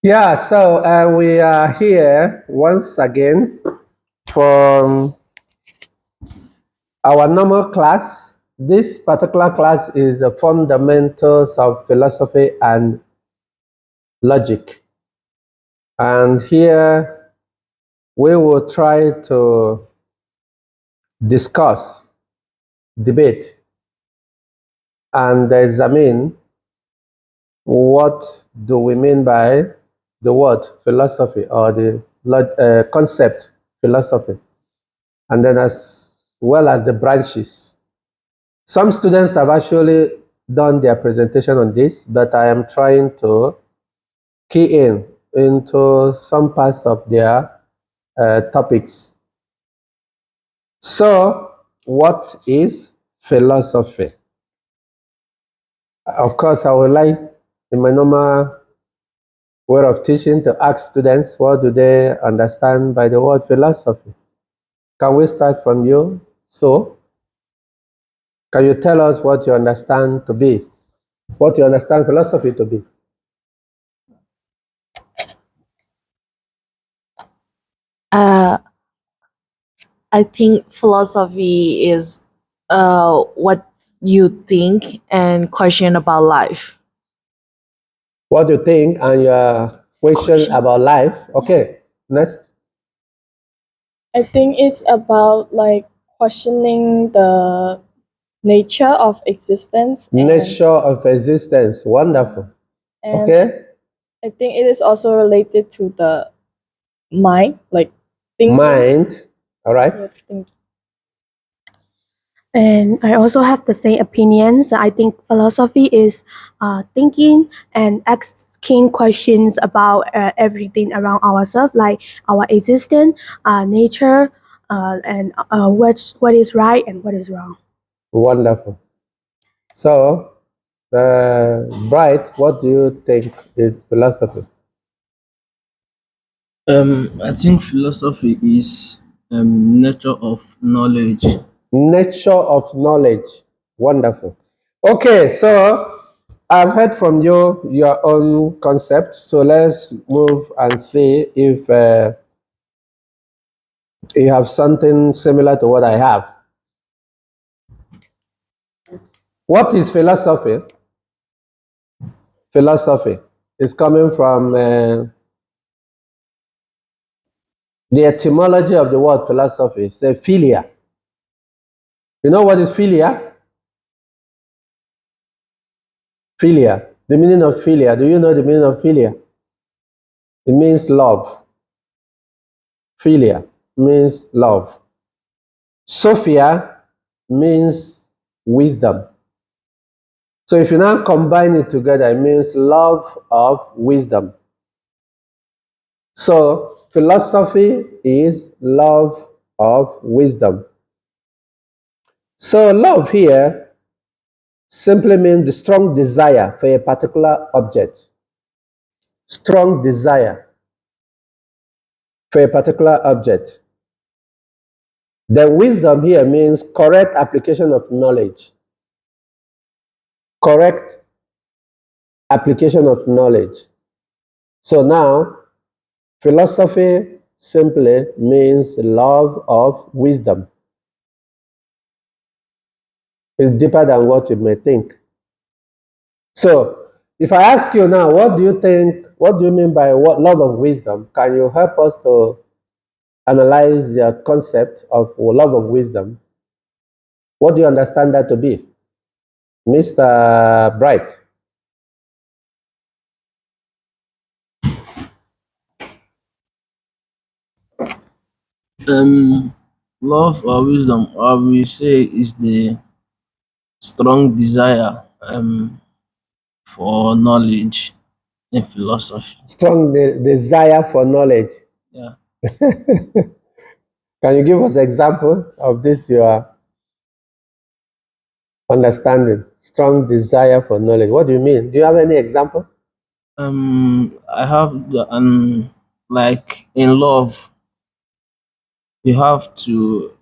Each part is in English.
Yeah, so we are here once again for our normal class. This particular class is the fundamentals of philosophy and logic. And here we will try to discuss, debate, and examine what do we mean by the word philosophy or the concept philosophy, and then as well as the branches. Some students have actually done their presentation on this, but I am trying to key in into some parts of their topics. So, what is philosophy? Of course, I would like, in my normal way of teaching, to ask students what do they understand by the word philosophy. Can we start from you? So, can you tell us what you understand to be? What you understand philosophy to be? Uh, I think philosophy is what you think and question about life. What do you think and your question about life? Okay, next. I think it's about like questioning the nature of existence Nature of existence. Wonderful. and Okay. I think it is also related to the mind, like thinking. Mind. All right. Yeah, thinking. And I also have the same opinion. So I think philosophy is thinking and asking questions about everything around ourselves, like our existence, nature, and what is right and what is wrong. Wonderful. So, Bright, what do you think is philosophy? I think philosophy is nature of knowledge. Nature of knowledge. Wonderful. Okay, so I've heard from you your own concept. So let's move and see if you have something similar to what I have. What is philosophy? Philosophy is coming from the etymology of the word philosophy. It's a philia. You know what is philia? Philia. The meaning of philia. Do you know the meaning of philia? It means love. Philia means love. Sophia means wisdom. So if you now combine it together, it means love of wisdom. So philosophy is love of wisdom. So love here simply means the strong desire for a particular object. Strong desire for a particular object. The wisdom here means correct application of knowledge. Correct application of knowledge. So now, philosophy simply means love of wisdom. It's deeper than what you may think. So, if I ask you now, what do you think, what do you mean by what love of wisdom? Can you help us to analyze the concept of love of wisdom? What do you understand that to be? Mr. Bright. Love or wisdom, I will say, is the strong desire for knowledge in philosophy. Strong desire for knowledge. Yeah. Can you give us an example of this your understanding? Strong desire for knowledge. What do you mean? Do you have any example? I have like in love, you have to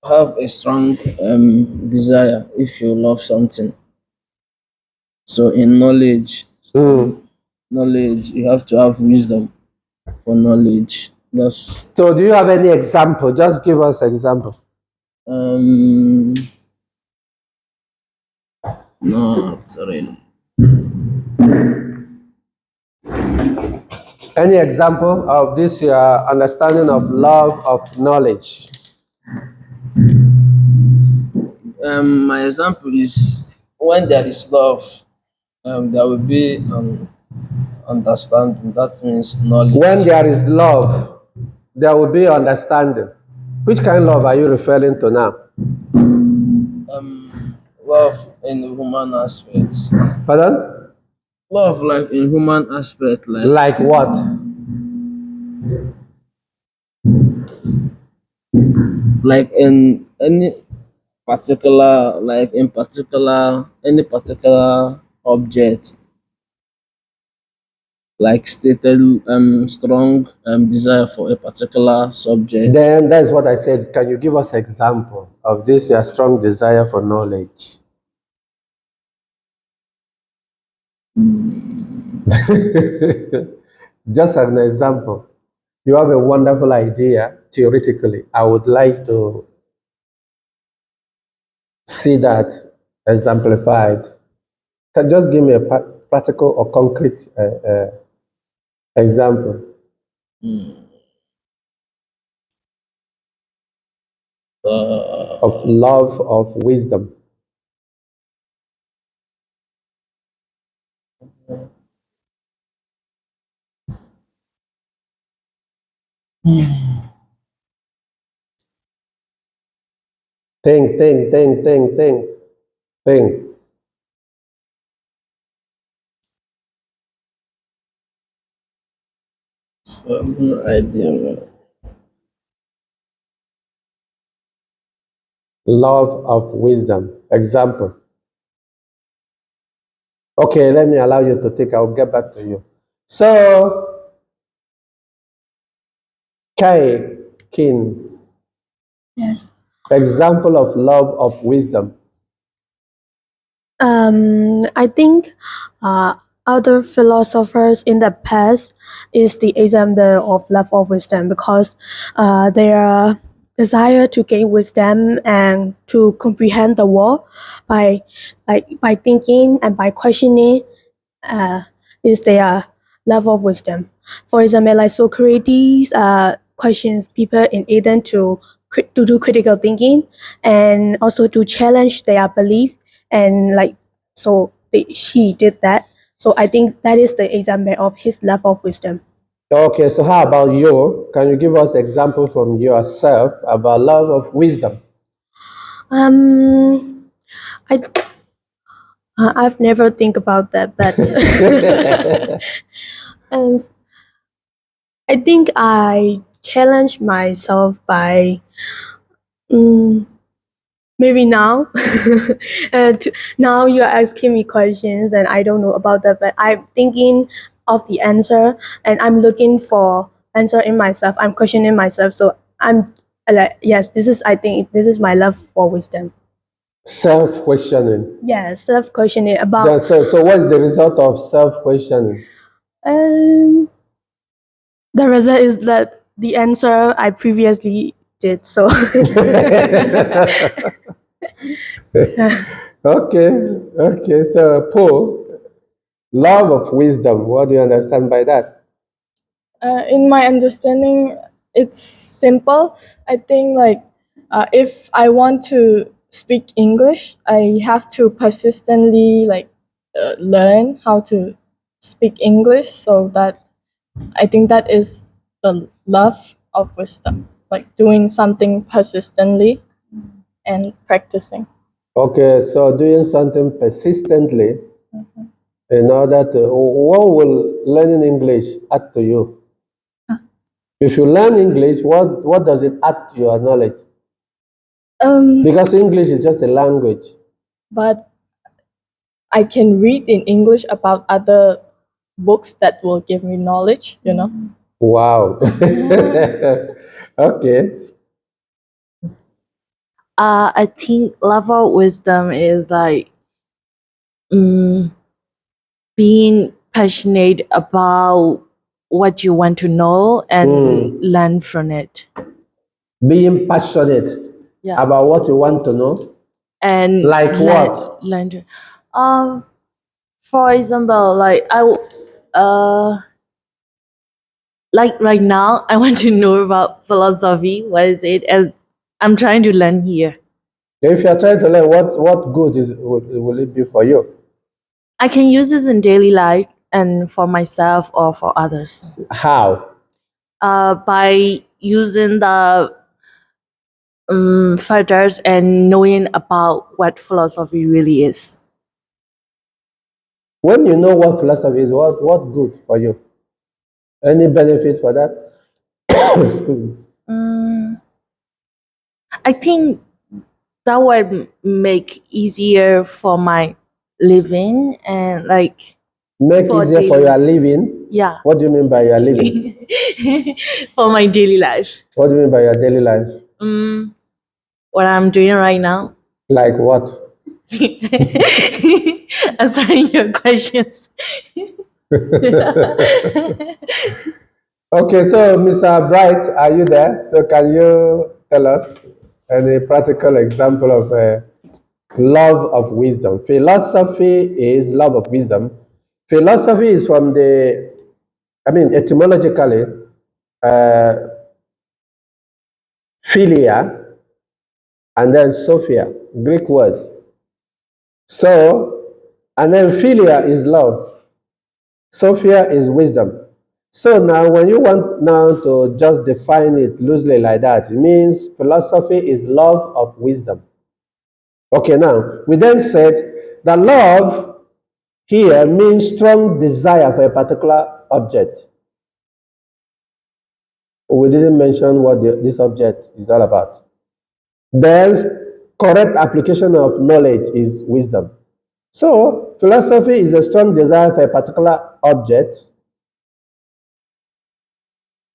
have a strong desire if you love something. So in knowledge, Mm. knowledge. You have to have wisdom for knowledge. That's So do you have any example? Just give us example. um not really. Any example of this your understanding of love of knowledge? My example is when there is love, there will be understanding. That means knowledge. When there is love, there will be understanding. Which kind of love are you referring to now? Love in human aspects. Pardon? Love like in human aspect, Like what? like in any particular, like in particular any particular object, like stated strong desire for a particular subject. Then that's what I said. Can you give us example of this your strong desire for knowledge? Just an example. You have a wonderful idea theoretically. I would like to see that exemplified. Can just give me a practical or concrete example of love of wisdom. Think. No idea. Love of wisdom. Example. Okay, let me allow you to think. I'll get back to you. So, Kai Kin, Yes. example of love of wisdom. I think uh, other philosophers in the past is the example of love of wisdom because their desire to gain wisdom and to comprehend the world by by thinking and by questioning uh, is their love of wisdom. For example, like Socrates questions people in Eden to do critical thinking and also to challenge their belief and like he did that. So I think that is the example of his love of wisdom. Okay, so how about you? Can you give us example from yourself about love of wisdom? Um, I I've never think about that, but um, I think I challenge myself by mm, maybe now. Now you're asking me questions and I don't know about that, but I'm thinking of the answer and I'm looking for answer in myself. I'm questioning myself, so I'm like, yes, this is. I think this is my love for wisdom. Self-questioning. Yeah, self questioning Then, about. so what's the result of self-questioning? Um, the result is that the answer I previously did. So Okay, okay. So, Paul, love of wisdom. What do you understand by that? In my understanding, it's simple. I think like if I want to speak English, I have to persistently like learn how to speak English. So that I think that is the love of wisdom, like doing something persistently and practicing. Okay, so doing something persistently in order to, what will learning English add to you? If you learn English, what does it add to your knowledge? Um, Because English is just a language. but I can read in English about other books that will give me knowledge. Wow. Okay. I think level of wisdom is like being passionate about what you want to know and learn from it. Being passionate Yeah. about what you want to know. And Like what? learn to, for example, like right now I want to know about philosophy. What is it? And I'm trying to learn here. If you're trying to learn, what good will it be for you? I can use this in daily life and for myself or for others. How? By using the factors and knowing about what philosophy really is. When you know what philosophy is, what good for you? Any benefit for that? Excuse me. I think that would make easier for my living and like Make for easier for daily, your living? yeah, What do you mean by your living? for my daily life. What do you mean by your daily life? What I'm doing right now. Like what? Answering your questions. Okay, so Mr. Bright, are you there? So can you tell us any practical example of love of wisdom? Philosophy is love of wisdom. Philosophy is from etymologically, uh, philia and then sophia, Greek words. So, and then philia is love. Sophia is wisdom. So now, when you want now to just define it loosely like that, it means philosophy is love of wisdom. Okay, now, we then said that love here means strong desire for a particular object. We didn't mention what this object is all about. Then, correct application of knowledge is wisdom. So, philosophy is a strong desire for a particular object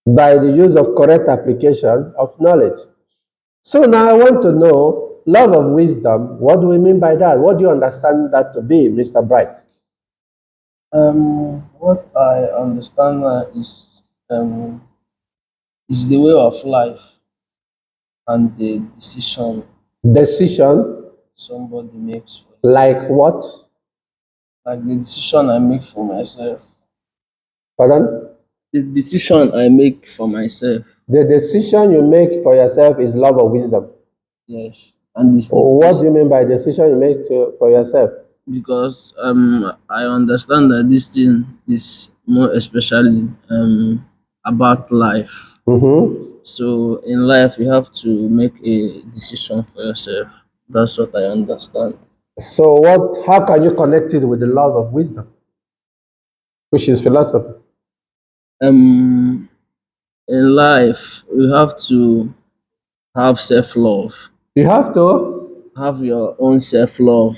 by the use of correct application of knowledge. So now I want to know love of wisdom. What do we mean by that? What do you understand that to be, Mr. Bright? What I understand is the way of life and the decision Decision, somebody makes for like what? like the decision I make for myself. Pardon? The decision I make for myself. The decision you make for yourself is love of wisdom. Yes. And this What do you mean by decision you make for yourself? because I understand that this thing is more especially about life. Mm-hmm. So in life you have to make a decision for yourself. That's what I understand. So how can you connect it with the love of wisdom, which is philosophy? Um in life you have to have self love. You have to, Have your own self love.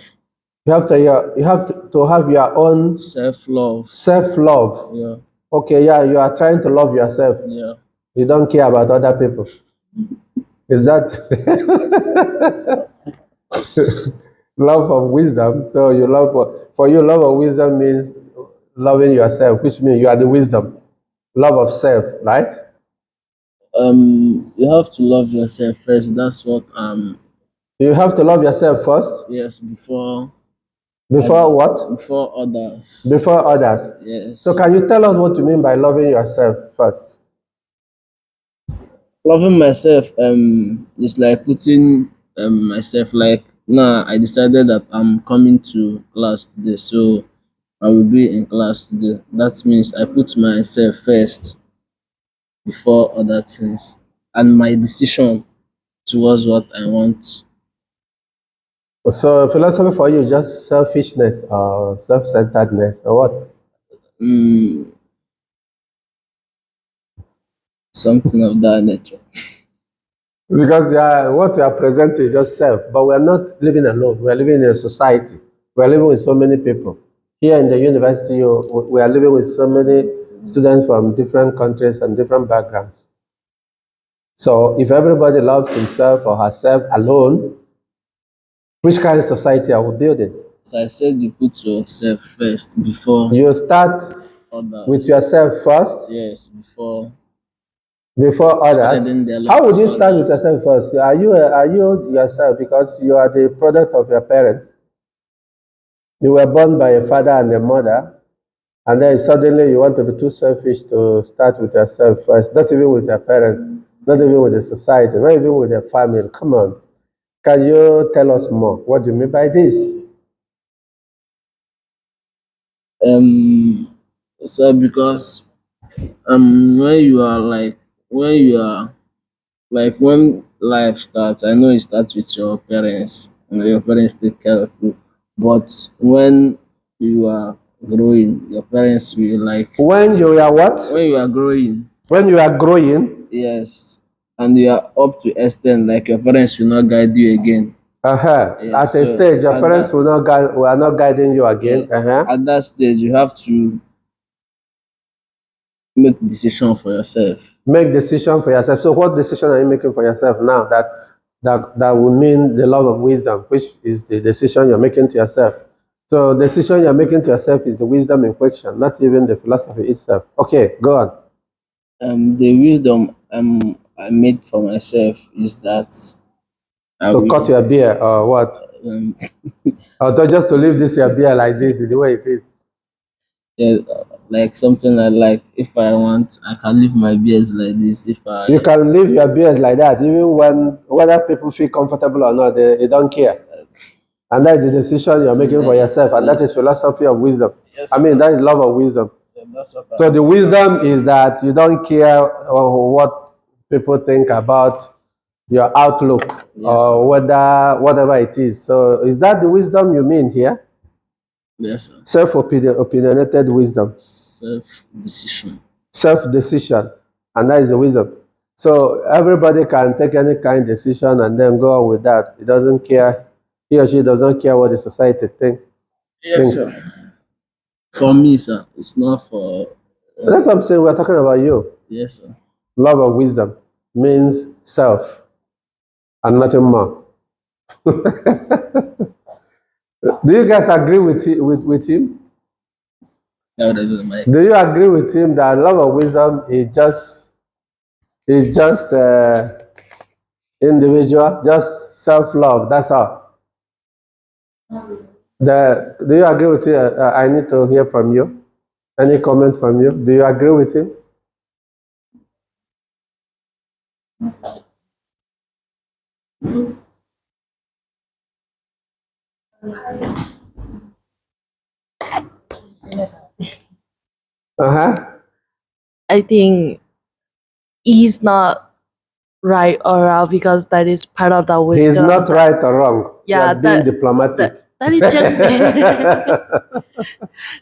you have to have your own Self love. self-love. Yeah. Okay, yeah, you are trying to love yourself. Yeah. You don't care about other people. Is that love of wisdom? So you love for you, love of wisdom means loving yourself, which means you are the wisdom. Love of self, right? You have to love yourself first. That's what You have to love yourself first yes, before what? before others. Before others. Yes. So can you tell us what you mean by loving yourself first? Loving myself is like putting myself like now I decided that I'm coming to class today, so I will be in class today. That means I put myself first before other things and my decision towards what I want. So philosophy for you is just selfishness or self-centeredness or what? Mm, something of that nature. Because what you are presenting is just self, but we are not living alone. We are living in a society. We are living with so many people. Here in the university, we are living with so many students from different countries and different backgrounds. So if everybody loves himself or herself alone, which kind of society are we building? So I said you put yourself first before You start others. with yourself first Yes, before others. spreading their love How would to you start with others. yourself first? Are you yourself because you are the product of your parents? You were born by a father and a mother, and then suddenly you want to be too selfish to start with yourself first, not even with your parents, not even with the society, not even with your family. Come on. Can you tell us more? What do you mean by this? Um, so because when you are like when you are like when life starts, I know it starts with your parents. You know, your parents take care of you, but when you are growing, your parents will like When you are what? when you are growing. When you are growing, Yes, and you are up to extent like your parents will not guide you again. Yes, at a so stage, your parents are not guiding you yeah, again. at that stage you have to make decision for yourself. Make decision for yourself. So, what decision are you making for yourself now that will mean the love of wisdom, which is the decision you're making to yourself? So, the decision you're making to yourself is the wisdom in question, not even the philosophy itself. Okay, go on. The wisdom I made for myself is that I To cut will your beard or what? um, Or just to leave this your beard like this, the way it is. yeah, like something like if I want, I can leave my beers like this. If You I can leave your beard like that, even when whether people feel comfortable or not, they don't care. And that is the decision you're making for yourself, and that is philosophy of wisdom. yes, I mean, that is love of wisdom. that's what So the wisdom is that you don't care what people think about your outlook yes, or whatever it is. So is that the wisdom you mean here? yes, sir. Self-opinionated wisdom, Self decision. self-decision, and that is the wisdom. So everybody can take any kind of decision and then go on with that. He doesn't care. He or she does not care what the society Yes, thinks. sir. For me, sir, it's not for That's what I'm saying. We're talking about you. yes, sir. Love of wisdom means self and nothing more. Do you guys agree with him? That would have been my Do you agree with him that love of wisdom is just individual, just self-love? That's all. Do you agree with him? I need to hear from you. Any comment from you? Do you agree with him? Uh-huh. I think he's not right or wrong because that is part of the He is wisdom. not right or wrong. Yeah, You are being diplomatic. that is just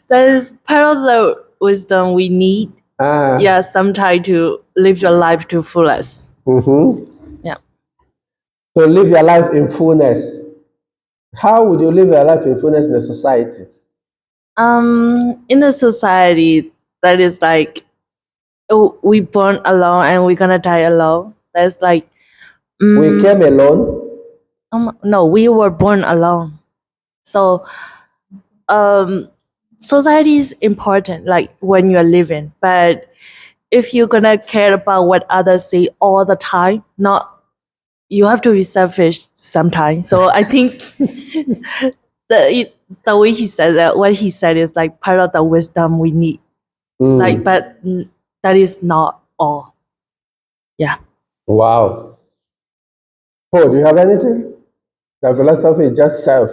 that is part of the wisdom we need. Yeah, sometimes to live your life to fullest. Yeah. To live your life in fullness. How would you live your life in fullness in a society? In a society that is like, oh, we born alone and we're gonna die alone. That's like, We came alone. no, we were born alone. So, society is important, like when you're living. But if you're gonna care about what others say all the time, not you have to be selfish sometimes. So I think the way he said that, what he said is like part of the wisdom we need. Like, but that is not all. Yeah. Wow. Paul, do you have anything? The philosophy is just self,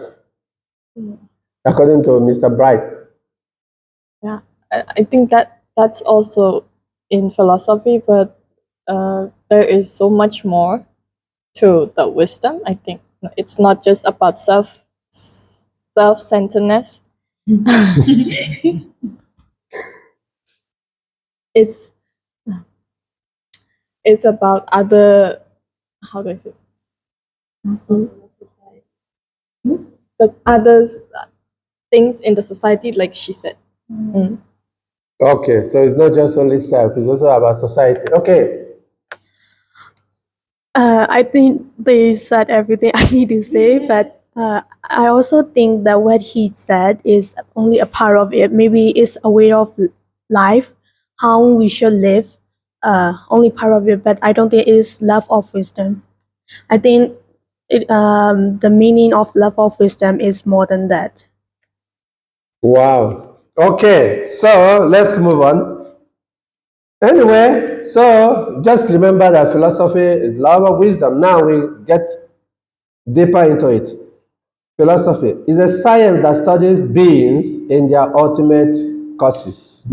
according to Mr. Bright. Yeah, I think that's also in philosophy, but there is so much more to the wisdom. I think it's not just about self-centeredness. it's it's about other, how do I say, the others things in the society, like she said. Okay, so it's not just only self, it's also about society. Okay. I think they said everything I need to say, but I also think that what he said is only a part of it. Maybe it's a way of life, how we should live. Only part of it, but I don't think it is love of wisdom. I think the meaning of love of wisdom is more than that. Wow. Okay, so let's move on. Anyway, so just remember that philosophy is love of wisdom. Now we get deeper into it. Philosophy is a science that studies beings in their ultimate causes.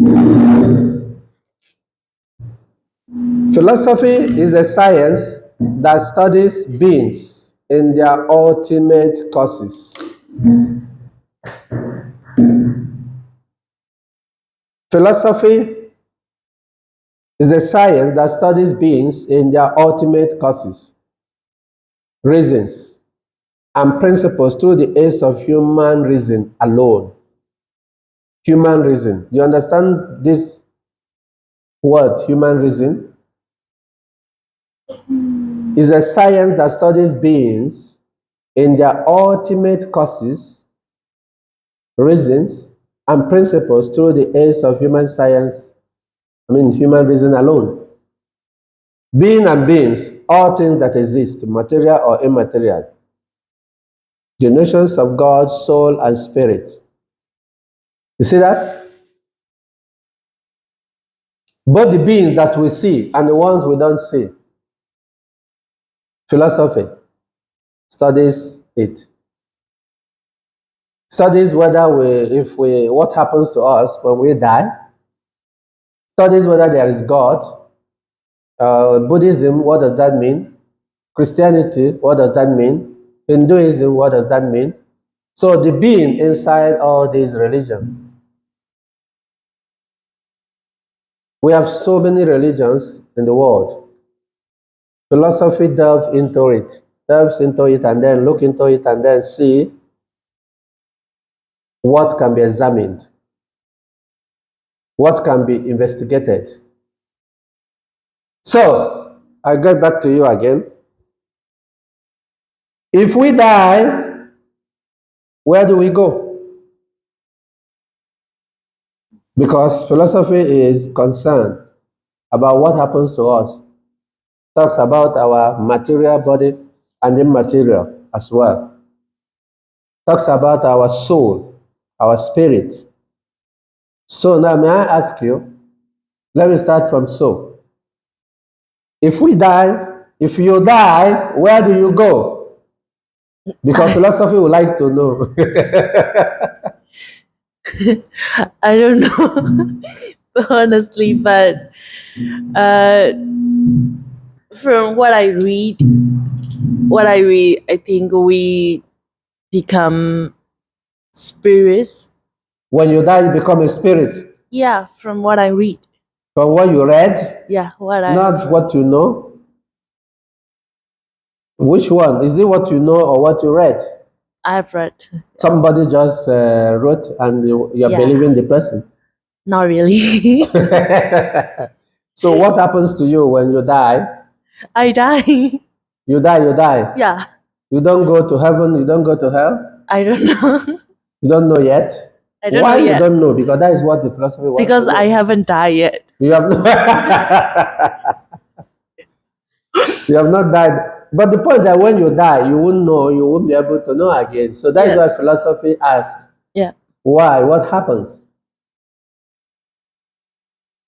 Philosophy is a science that studies beings in their ultimate causes. Philosophy is a science that studies beings in their ultimate causes, reasons, and principles through the aid of human reason alone. Human reason. You understand this word, human reason? Is a science that studies beings in their ultimate causes, reasons, and principles through the aid of human science, human reason alone. Being and beings, all things that exist, material or immaterial, the notions of God, soul, and spirit. You see that? Both the beings that we see and the ones we don't see. Philosophy studies it. Studies whether what happens to us when we die. Studies whether there is God. Buddhism, what does that mean? Christianity, what does that mean? Hinduism, what does that mean? So the being inside all these religions. We have so many religions in the world. Philosophy delves into it and then look into it and then see what can be examined, what can be investigated. So, I get back to you again. If we die, where do we go? Because philosophy is concerned about what happens to us. Talks about our material body and immaterial as well. Talks about our soul, our spirit. So now may I ask you, let me start from soul. If you die, where do you go? Because philosophy would like to know. I don't know, honestly, but from what I read, I think we become spirits. When you die, you become a spirit. Yeah, from what I read. From what you read, Yeah, not what you know. Which one? Is it what you know or what you read? I've read. Somebody just wrote and you're Yeah. believing the person. Not really. So what happens to you when you die? I die. You die. Yeah, You don't go to heaven, you don't go to hell. I don't know. You don't know yet. I don't Why know you yet. don't know? Because that is what the philosophy wants Because to know. I haven't died yet. You have no you have not died. But the point that when you die, you won't know, you won't be able to know again. So that is why Yes. philosophy asks, Yeah. why? What happens?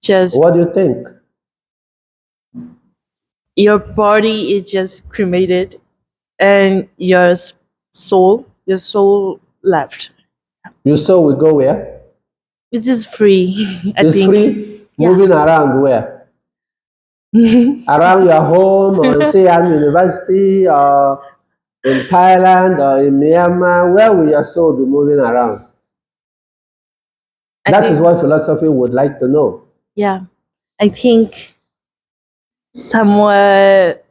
Just What do you think? your body is just cremated and your your soul left. Your soul will go where? It's just free, I It's think. free, Yeah. moving around where? Around your home or in Siam University or in Thailand or in Myanmar. Where will your soul be moving around? I That is think, what philosophy would like to know. yeah. I think somewhere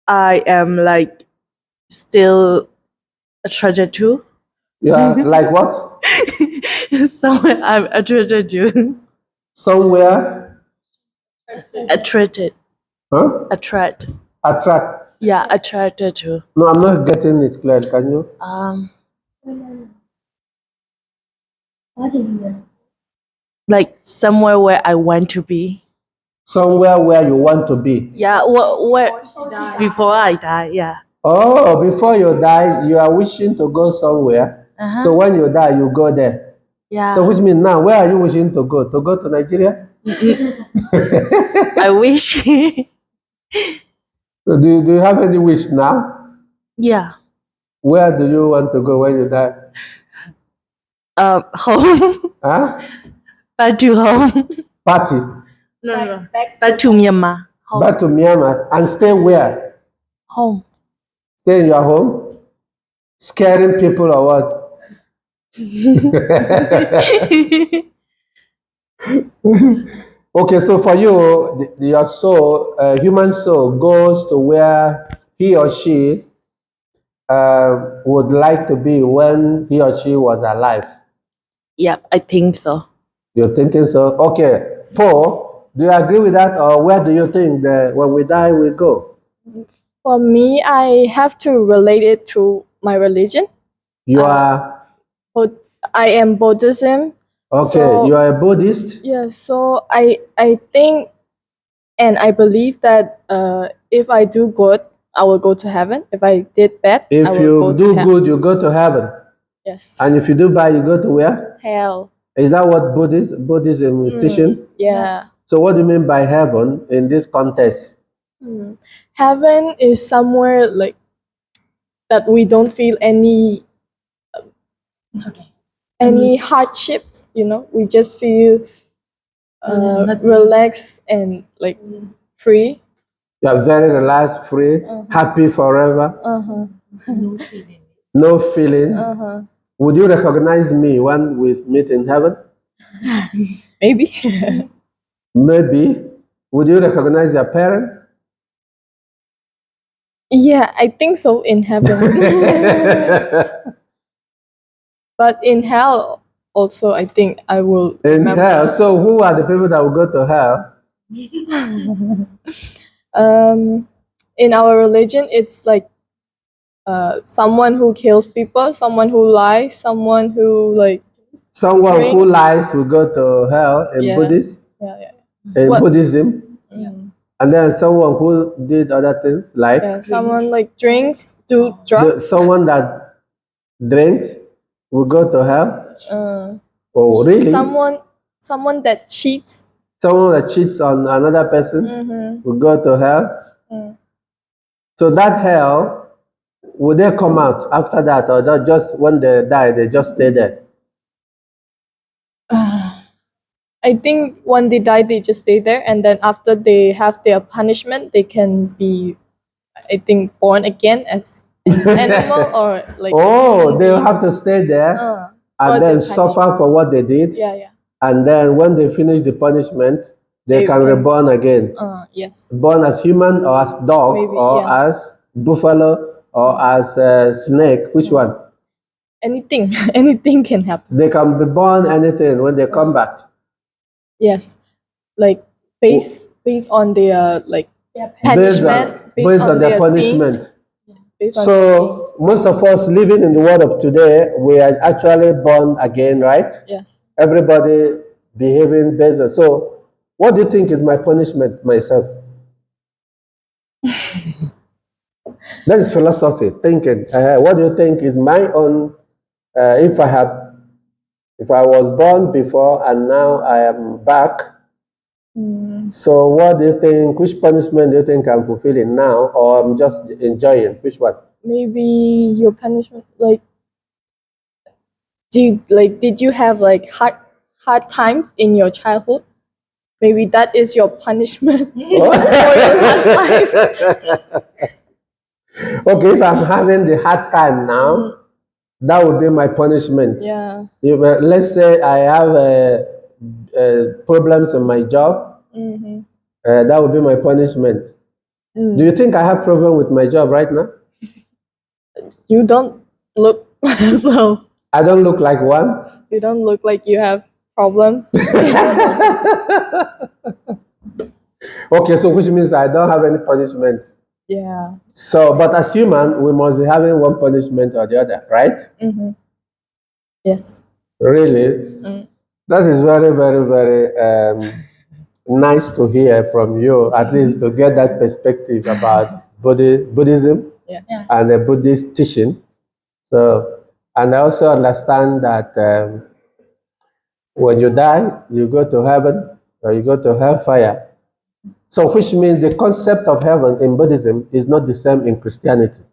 I am like still attracted to. You are like what? Somewhere I'm attracted to. Somewhere? Attracted. Huh? Attract. Attract. Yeah, attracted to. No, I'm not getting it clear. Can you? Like somewhere where I want to be. Somewhere where you want to be. Yeah, where before I die. Yeah. Oh, before you die, you are wishing to go somewhere. Uh-huh. So when you die, you go there. Yeah. So which means now, where are you wishing to go? To go to Nigeria? I wish. So do you have any wish now? Yeah. Where do you want to go when you die? Home. Huh? Back to home. Party. No. Back to Myanmar. Home. Back to Myanmar and stay where? Home. Stay in your home? Scaring people or what? Okay, so for you, your soul, human soul, goes to where he or she would like to be when he or she was alive. Yeah, I think so. You're thinking so? Okay, Paul, do you agree with that, or where do you think that when we die we go? For me, I have to relate it to my religion. You are But I am Buddhism. okay. So You are a Buddhist. yeah, so I think and I believe that if I do good, I will go to heaven. If I did bad, I If will you go do to hell. good, you go to heaven, Yes, and if you do bad, you go to where? hell. Is that what Buddhism is teaching? Yeah. So, what do you mean by heaven in this context? Heaven is somewhere like that we don't feel any hardships. We just feel relaxed and like free. You are very relaxed, free, happy forever, no feeling. Would you recognize me when we meet in heaven? Maybe. Maybe. Would you recognize your parents? Yeah, I think so in heaven. But in hell also I think I will In remember. hell. So, who are the people that will go to hell? In our religion it's like someone who kills people, someone who lies, someone who like Someone who drinks. lies will go to hell in Yeah. Buddhist, Yeah. in What? Buddhism. And then someone who did other things like Yeah, someone like drinks, do drugs. someone that drinks will go to hell. Oh, really? Someone that cheats. Someone that cheats on another person will go to hell. So that hell, will they come out after that, or just when they die, they just stay there? I think when they die, they just stay there, and then after they have their punishment, they can be, I think, born again as an animal or like. Oh, they'll have to stay there for and the then suffer for what they did. Yeah. And then when they finish the punishment, they can reborn again. Yes. Born as human or as dog, Maybe, or yeah. as buffalo or as a snake. Which one? Anything, anything can happen. They can be born anything when they come back. Yes, like based on their like Based punishment, on their punishment. sins. Based on their So sins. most of us living in the world of today, we are actually born again, right? Yes. Everybody behaving based on. So what do you think is my punishment myself? That is philosophy, thinking. What do you think is my own? If I was born before and now I am back. So what do you think? Which punishment do you think I'm fulfilling now, or I'm just enjoying? Which one? Maybe your punishment, like, did you have like hard times in your childhood? Maybe that is your punishment for your last life. Okay, if I'm having the hard time now, that would be my punishment. Yeah. Let's say I have problems in my job, that would be my punishment. Do you think I have problem with my job right now? You don't look so. I don't look like one. You don't look like you have problems. Okay, so which means I don't have any punishment. Yeah. So, but as human, we must be having one punishment or the other, right? Mm-hmm. Yes. Really? Mm. That is very, very, very nice to hear from you, at least to get that perspective about Buddhism Yes. and the Buddhist teaching. So, and I also understand that when you die, you go to heaven or you go to hellfire. So, which means the concept of heaven in Buddhism is not the same in Christianity.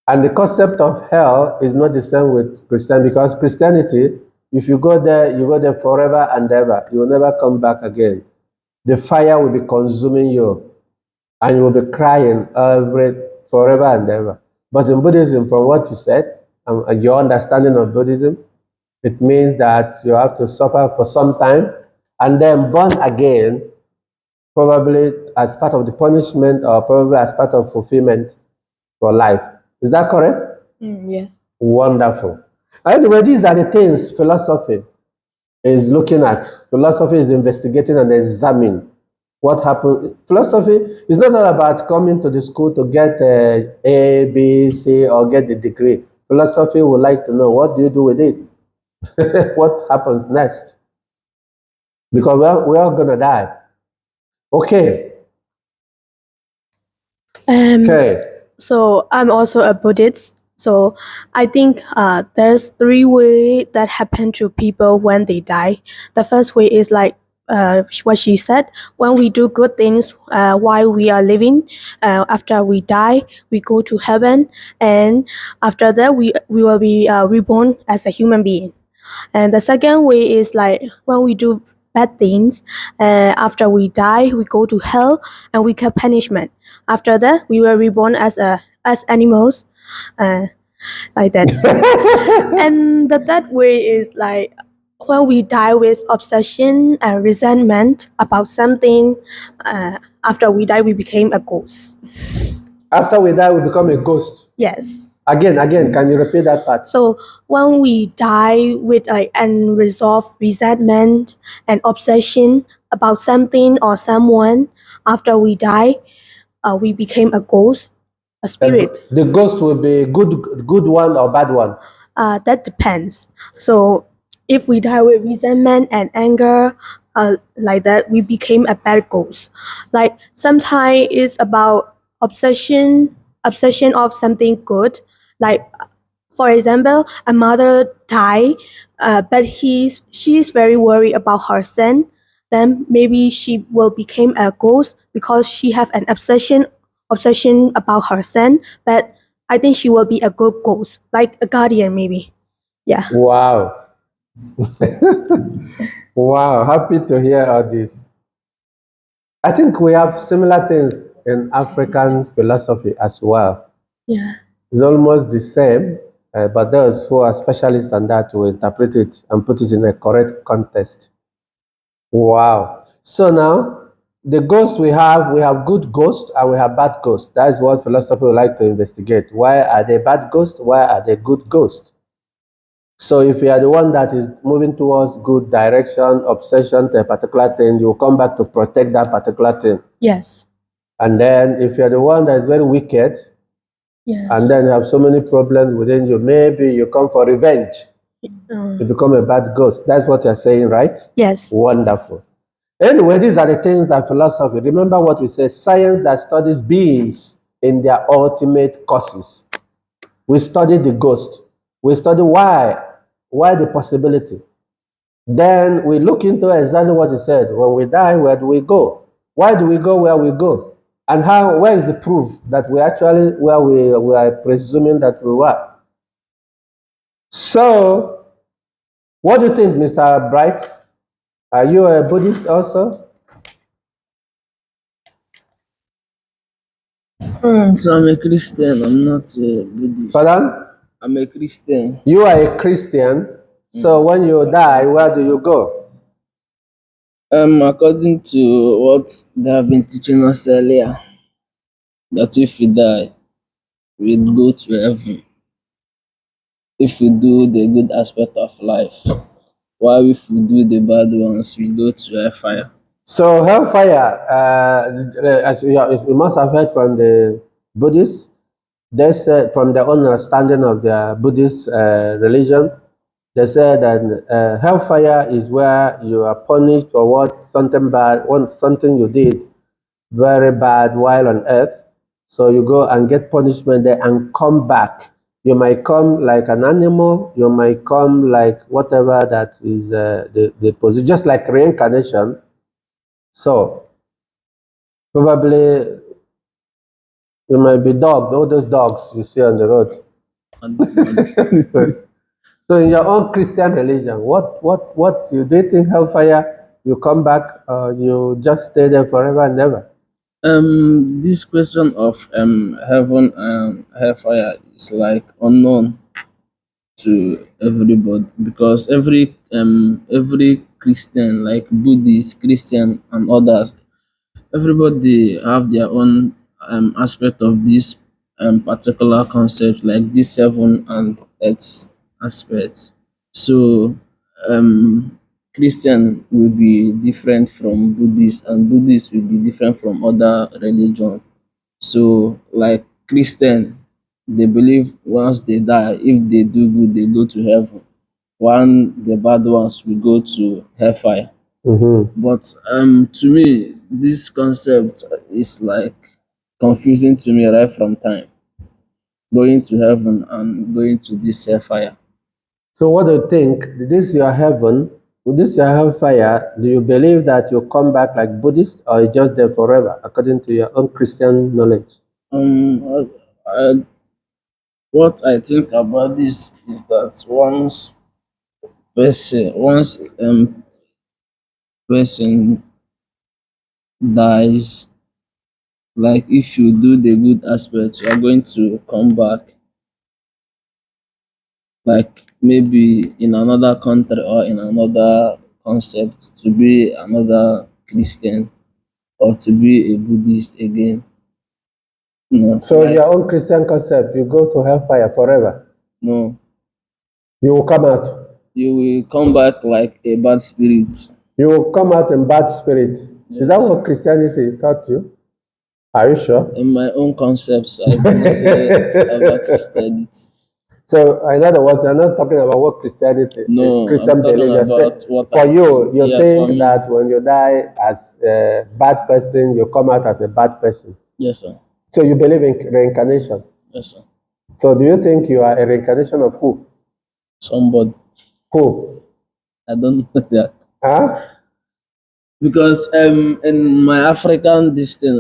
And the concept of hell is not the same with Christianity because Christianity, if you go there forever and ever. You will never come back again. The fire will be consuming you and you will be crying forever and ever. But in Buddhism, from what you said, and your understanding of Buddhism, it means that you have to suffer for some time and then born again, probably as part of the punishment or probably as part of fulfillment for life. Is that correct? Yes. Wonderful. Anyway, these are the things philosophy is looking at. Philosophy is investigating and examining what happened. Philosophy is not all about coming to the school to get A, B, C, or get the degree. Philosophy would like to know what do you do with it? What happens next? Because we're all going to die. Okay. Okay. So I'm also a Buddhist. So I think there's three ways that happen to people when they die. The first way is like what she said. When we do good things while we are living, after we die, we go to heaven, and after that, we will be reborn as a human being. And the second way is like when we do bad things, after we die, we go to hell and we get punishment. After that, we were reborn as animals, uh, like that. And the third way is like when we die with obsession and resentment about something. After we die, we became a ghost. After we die, we become a ghost. Yes. Again, can you repeat that part? So when we die with like unresolved resentment and obsession about something or someone, after we die, we became a ghost, a spirit. The ghost will be good one or bad one. That depends. So if we die with resentment and anger, like that, we became a bad ghost. Like sometimes it's about obsession of something good. Like for example, a mother died, but she's very worried about her son. Then maybe she will become a ghost because she have an obsession about her son. But I think she will be a good ghost, like a guardian maybe. Yeah. Wow. Wow. Happy to hear all this. I think we have similar things in African philosophy as well. Yeah. It's almost the same, but those who are specialists on that will interpret it and put it in a correct context. Wow. So now, the ghosts we have good ghosts and we have bad ghosts. That is what philosophy would like to investigate. Why are they bad ghosts? Why are they good ghosts? So if you are the one that is moving towards good direction, obsession to a particular thing, you will come back to protect that particular thing. Yes. And then if you're the one that is very wicked, Yes. and then you have so many problems within you, maybe you come for revenge. You become a bad ghost. That's what you're saying, right? Yes. Wonderful. Anyway, these are the things that philosophy, remember what we say, science that studies beings in their ultimate causes. We study the ghost. We study why the possibility. Then we look into exactly what he said. When we die, where do we go? Why do we go where we go? And where is the proof that we actually where we are presuming that we were? So, what do you think, Mr. Bright? Are you a Buddhist also? So I'm a Christian. I'm not a Buddhist. Pardon? I'm a Christian. You are a Christian. So when you die, where do you go? According to what they have been teaching us earlier, that if we die, we go to heaven. If we do the good aspect of life, while if we do the bad ones, we go to hellfire. So hellfire, as you must have heard from the Buddhists, they said from their own understanding of their Buddhist religion, they said that hellfire is where you are punished for what something bad, something you did very bad while on earth. So you go and get punishment there and come back. You might come like an animal, you might come like whatever that is the position, just like reincarnation. So probably you might be dog, all those dogs you see on the road. so, so in your own Christian religion, what do you think hellfire? You come back, you just stay there forever and ever. This question of heaven and hellfire is like unknown to everybody because every Christian, like Buddhist, Christian, and others, everybody have their own aspect of this particular concept, like this heaven and earth aspect. So Christian will be different from Buddhist, and Buddhist will be different from other religion. So like Christian, they believe once they die, if they do good, they go to heaven. One the bad ones will go to hellfire. Mm-hmm. But to me, this concept is like confusing to me right from time. Going to heaven and going to this hellfire. So what do you think? This your heaven? This your hellfire? Do you believe that you come back like Buddhist, or you just there forever, according to your own Christian knowledge? What I think about this is that once person dies, like if you do the good aspect, you are going to come back, like maybe in another country or in another concept to be another Christian or to be a Buddhist again. So in your own Christian concept, you go to hellfire forever. No, You will come out. you will come back like a bad spirit. You will come out in bad spirit. Is that Yes. what Christianity taught you? Are you sure? In my own concepts, I do not say about Christianity. So in other words, you're not talking about what Christianity, No, I'm Christian talking belief. You're about saying, what for I you, think. you Yeah, for think me. that when you die as a bad person, you come out as a bad person. Yes, sir. So you believe in reincarnation. Yes, sir. So do you think you are a reincarnation of who? Somebody. Who? I don't know that. Huh? Because in my African this thing,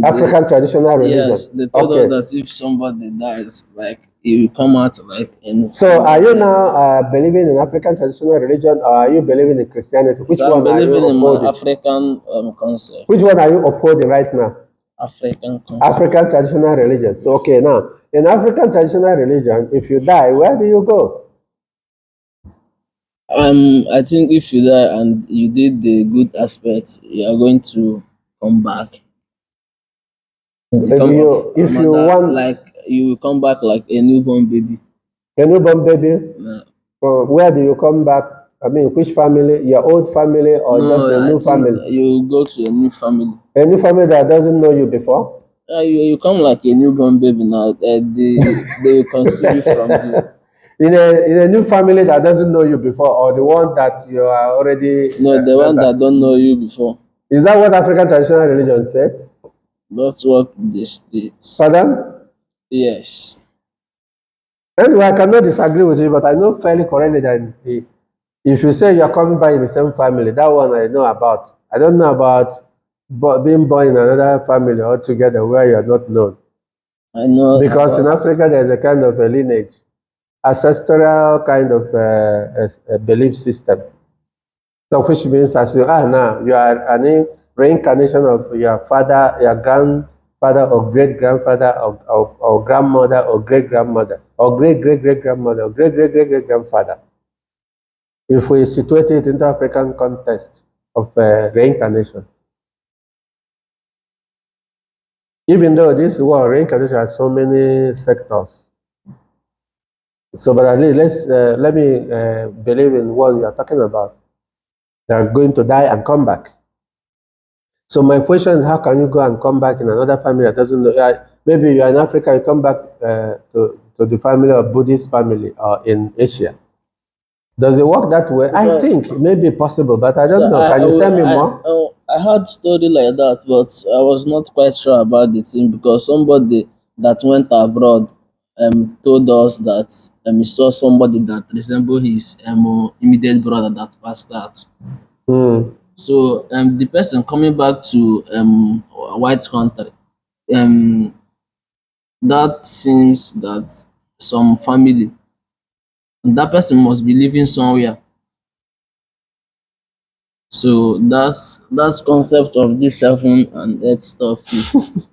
African traditional religion. yes, they told Okay. us that if somebody dies, like it will come out like in So are you now believing in African traditional religion, or are you believing in Christianity? Which So I'm one are you believing in my upholding? African concept. Which one are you upholding right now? African concept. African traditional religion. So Yes. okay, now in African traditional religion, if you die, where do you go? I think if you die and you did the good aspects, you are going to come back in form of If you another, want like you will come back like a newborn baby. a newborn baby, No, where do you come back? I mean, which family? Your old family or no, just a I new think family? you go to a new family. A new family that doesn't know you before? You come like a newborn baby now. They will conceive you from you. In a new family that doesn't know you before, or the one that you are already No, the one member. that don't know you before. Is that what African traditional religion said? That's what they state. Pardon? Yes. Anyway, I cannot disagree with you, but I know fairly correctly that if you say you're coming back in the same family, that one I know about. I don't know about being born in another family altogether where you're not known. I know Because in about Africa, there's a kind of a lineage, ancestral kind of a belief system. So which means as you are now, you are an reincarnation of your father, your grandfather or great grandfather or grandmother or great grandmother or great great great grandmother or great great great great grandfather. If we situate it into African context of reincarnation. Even though this word reincarnation has so many sectors. So, but at least let me believe in what you are talking about. They are going to die and come back. So my question is, how can you go and come back in another family that doesn't know? Maybe you are in Africa, you come back to the family of Buddhist family or in Asia. Does it work that way? I Because think it may be possible, but I so don't know. Can you tell me more? I heard story like that, but I was not quite sure about the thing because somebody that went abroad told us that he saw somebody that resembled his immediate brother that passed out. Hmm. So the person coming back to a white country, um that seems that some family, that person must be living somewhere. So that's concept of this heaven and earth stuff is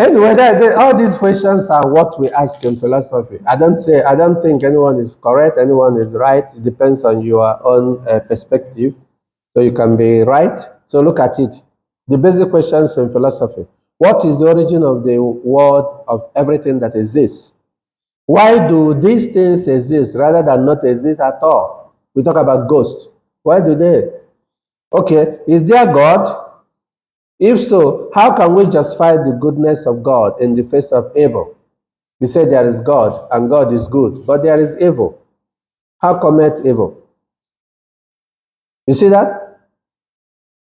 Anyway, all these questions are what we ask in philosophy. I don't think anyone is correct, anyone is right. It depends on your own perspective. So you can be right. So look at it. The basic questions in philosophy: what is the origin of the world of everything that exists? Why do these things exist rather than not exist at all? We talk about ghosts. Why do they? Okay, is there God? If so, how can we justify the goodness of God in the face of evil? We say there is God and God is good, but there is evil. How cometh evil? You see that?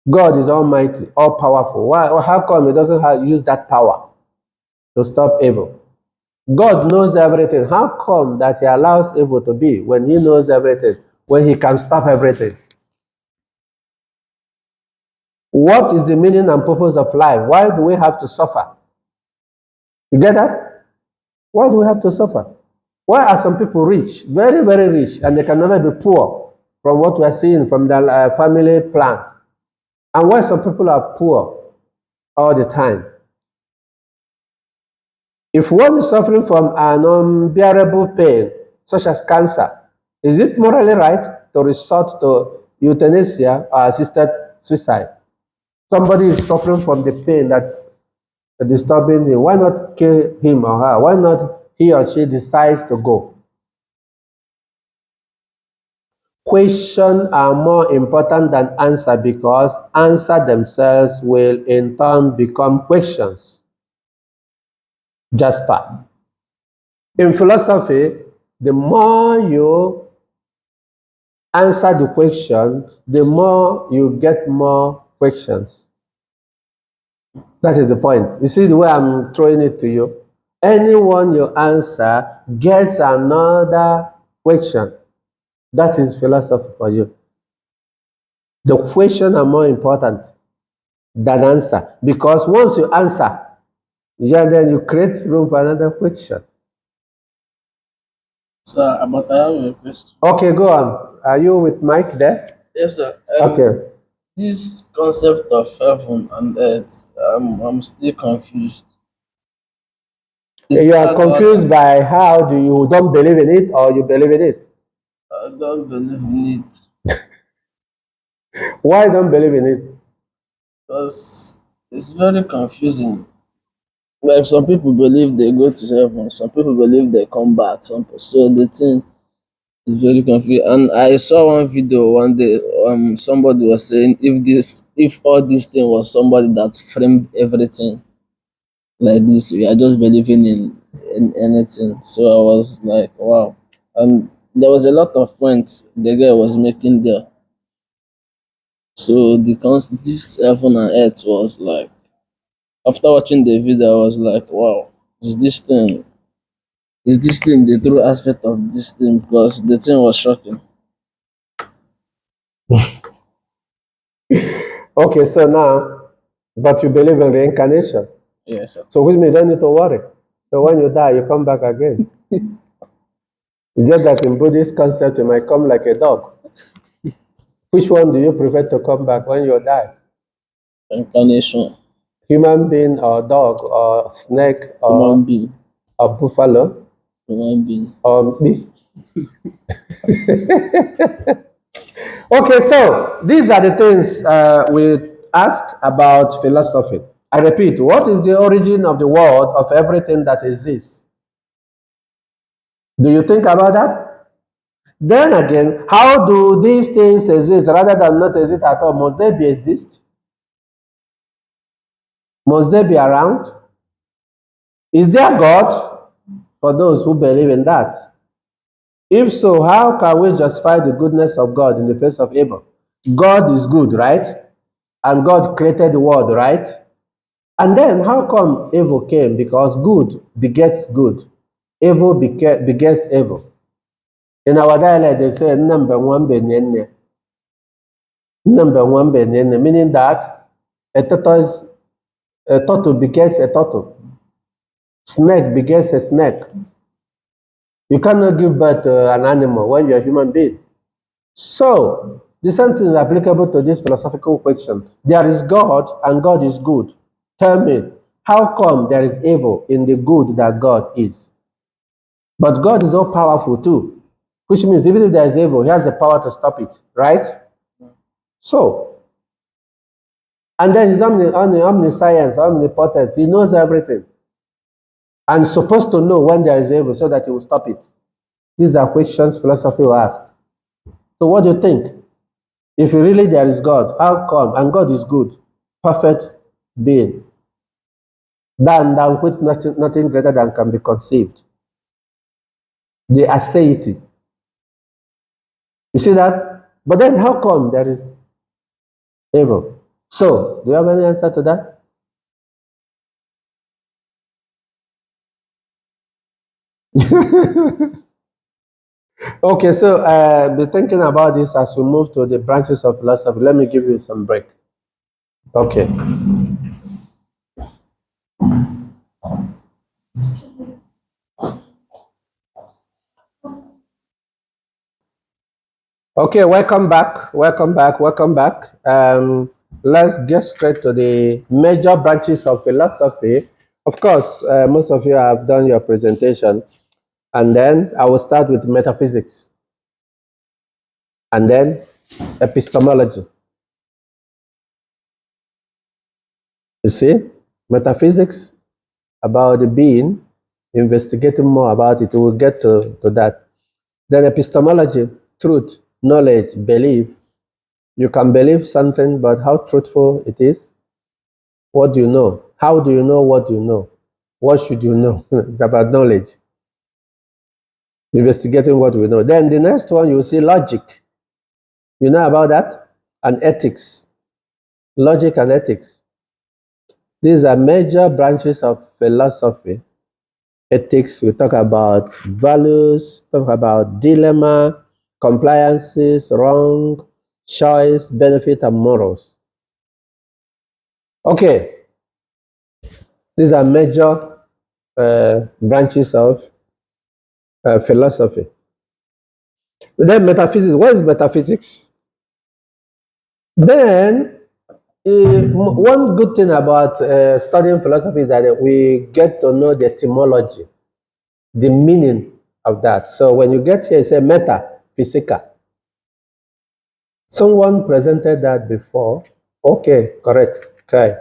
God is almighty, all powerful. Why? How come he doesn't use that power to stop evil? God knows everything. How come that he allows evil to be when he knows everything, when he can stop everything? What is the meaning and purpose of life? Why do we have to suffer? You get that? Why do we have to suffer? Why are some people rich, very, very rich, and they can never be poor from what we are seeing from the family plans? And why some people are poor all the time? If one is suffering from an unbearable pain, such as cancer, is it morally right to resort to euthanasia or assisted suicide? Somebody is suffering from the pain that is disturbing him. Why not kill him or her? Why not he or she decides to go? Questions are more important than answer because answer themselves will in turn become questions. Jasper. In philosophy, the more you answer the question, the more you get more questions. That is the point. You see the way I'm throwing it to you? Anyone you answer gets another question. That is philosophy for you. The question are more important than answer because once you answer, yeah, then you create room for another question. so. But I have a question. Okay, go on. Are you with Mike there? Yes, sir. Okay. This concept of heaven and earth, I'm still confused. Is You are there God? confused by how do you don't believe in it or you believe in it? I don't believe in it Why don't believe in it? because it's very confusing. Like some people believe they go to heaven, some people believe they come back. So the thing is very confusing. And I saw one video one day. Somebody was saying if all this thing was somebody that framed everything like this, we are just believing in anything. So I was like, wow. And there was a lot of points the guy was making there. So this heaven and earth was like, after watching the video, I was like, wow, is this thing the true aspect of this thing? Because the thing was shocking. Okay, so now, but you believe in reincarnation. Yes, sir. So which means you don't need to worry. So when you die, you come back again. It's just that in Buddhist concept, you might come like a dog. Which one do you prefer to come back when you die? Incarnation, Human being or dog or snake human or being, a buffalo human being. or me? Okay, so these are the things we ask about philosophy. I repeat, what is the origin of the world of everything that exists? Do you think about that? Then again, how do these things exist rather than not exist at all? Must they be exist? Must they be around? Is there God? For those who believe in that. If so, how can we justify the goodness of God in the face of evil? God is good, right? And God created the world, right? And then how come evil came? Because good begets good. Evil begets evil. In our dialect, they say number one benene. Number one benene, meaning that a turtle begets a turtle. Snake begets a snake. You cannot give birth to an animal when you're a human being. So, the same thing is applicable to this philosophical question. There is God and God is good. Tell me, how come there is evil in the good that God is? But God is all powerful too, which means even if there is evil, He has the power to stop it, right? So, and then He's omniscience, omnipotence. He knows everything and supposed to know when there is evil so that He will stop it. These are questions philosophy will ask. So, what do you think? If really there is God, how come? And God is good, perfect being, than which nothing greater than can be conceived. The aseity. You see that? But then how come there is evil? So, do you have any answer to that? Okay, so be thinking about this as we move to the branches of philosophy. Let me give you some break. Okay. Okay, welcome back. Welcome back. Welcome back. Let's get straight to the major branches of philosophy. Of course, most of you have done your presentation, and then I will start with metaphysics, and then epistemology. You see, metaphysics about the being, investigating more about it. We'll get to that. Then epistemology, truth, knowledge, belief. You can believe something, but how truthful it is. What do you know? How do you know what you know? What should you know? It's about knowledge. Investigating what we know. Then the next one, you see logic. You know about that? And ethics. Logic and ethics. These are major branches of philosophy. Ethics, we talk about values, talk about dilemma, compliances, wrong, choice, benefit, and morals. Okay, these are major branches of philosophy. Then metaphysics. What is metaphysics? Then one good thing about studying philosophy is that we get to know the etymology, the meaning of that. So when you get here, you say metaphysica. Someone presented that before. Okay, correct. Okay.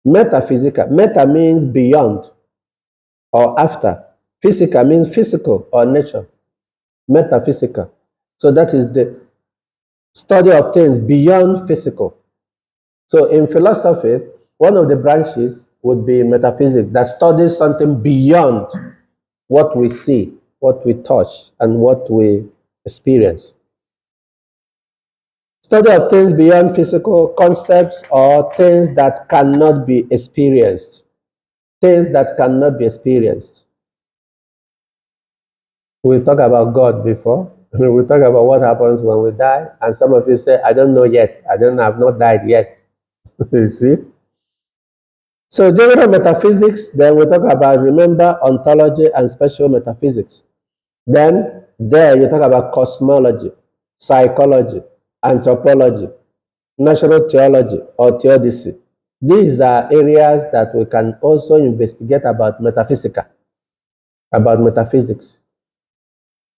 Metaphysica. Meta means beyond or after. Physica means physical or nature. Metaphysica. So that is the study of things beyond physical. So in philosophy, one of the branches would be metaphysics that studies something beyond what we see, what we touch, and what we experience. Study of things beyond physical concepts or things that cannot be experienced. Things that cannot be experienced. We talked about God before. We talked about what happens when we die. And some of you say, I don't know yet. I've not died yet. You see? So general metaphysics, then we talk about, remember, ontology and special metaphysics. Then there you talk about cosmology, psychology, anthropology, natural theology or theodicy. These are areas that we can also investigate about metaphysics.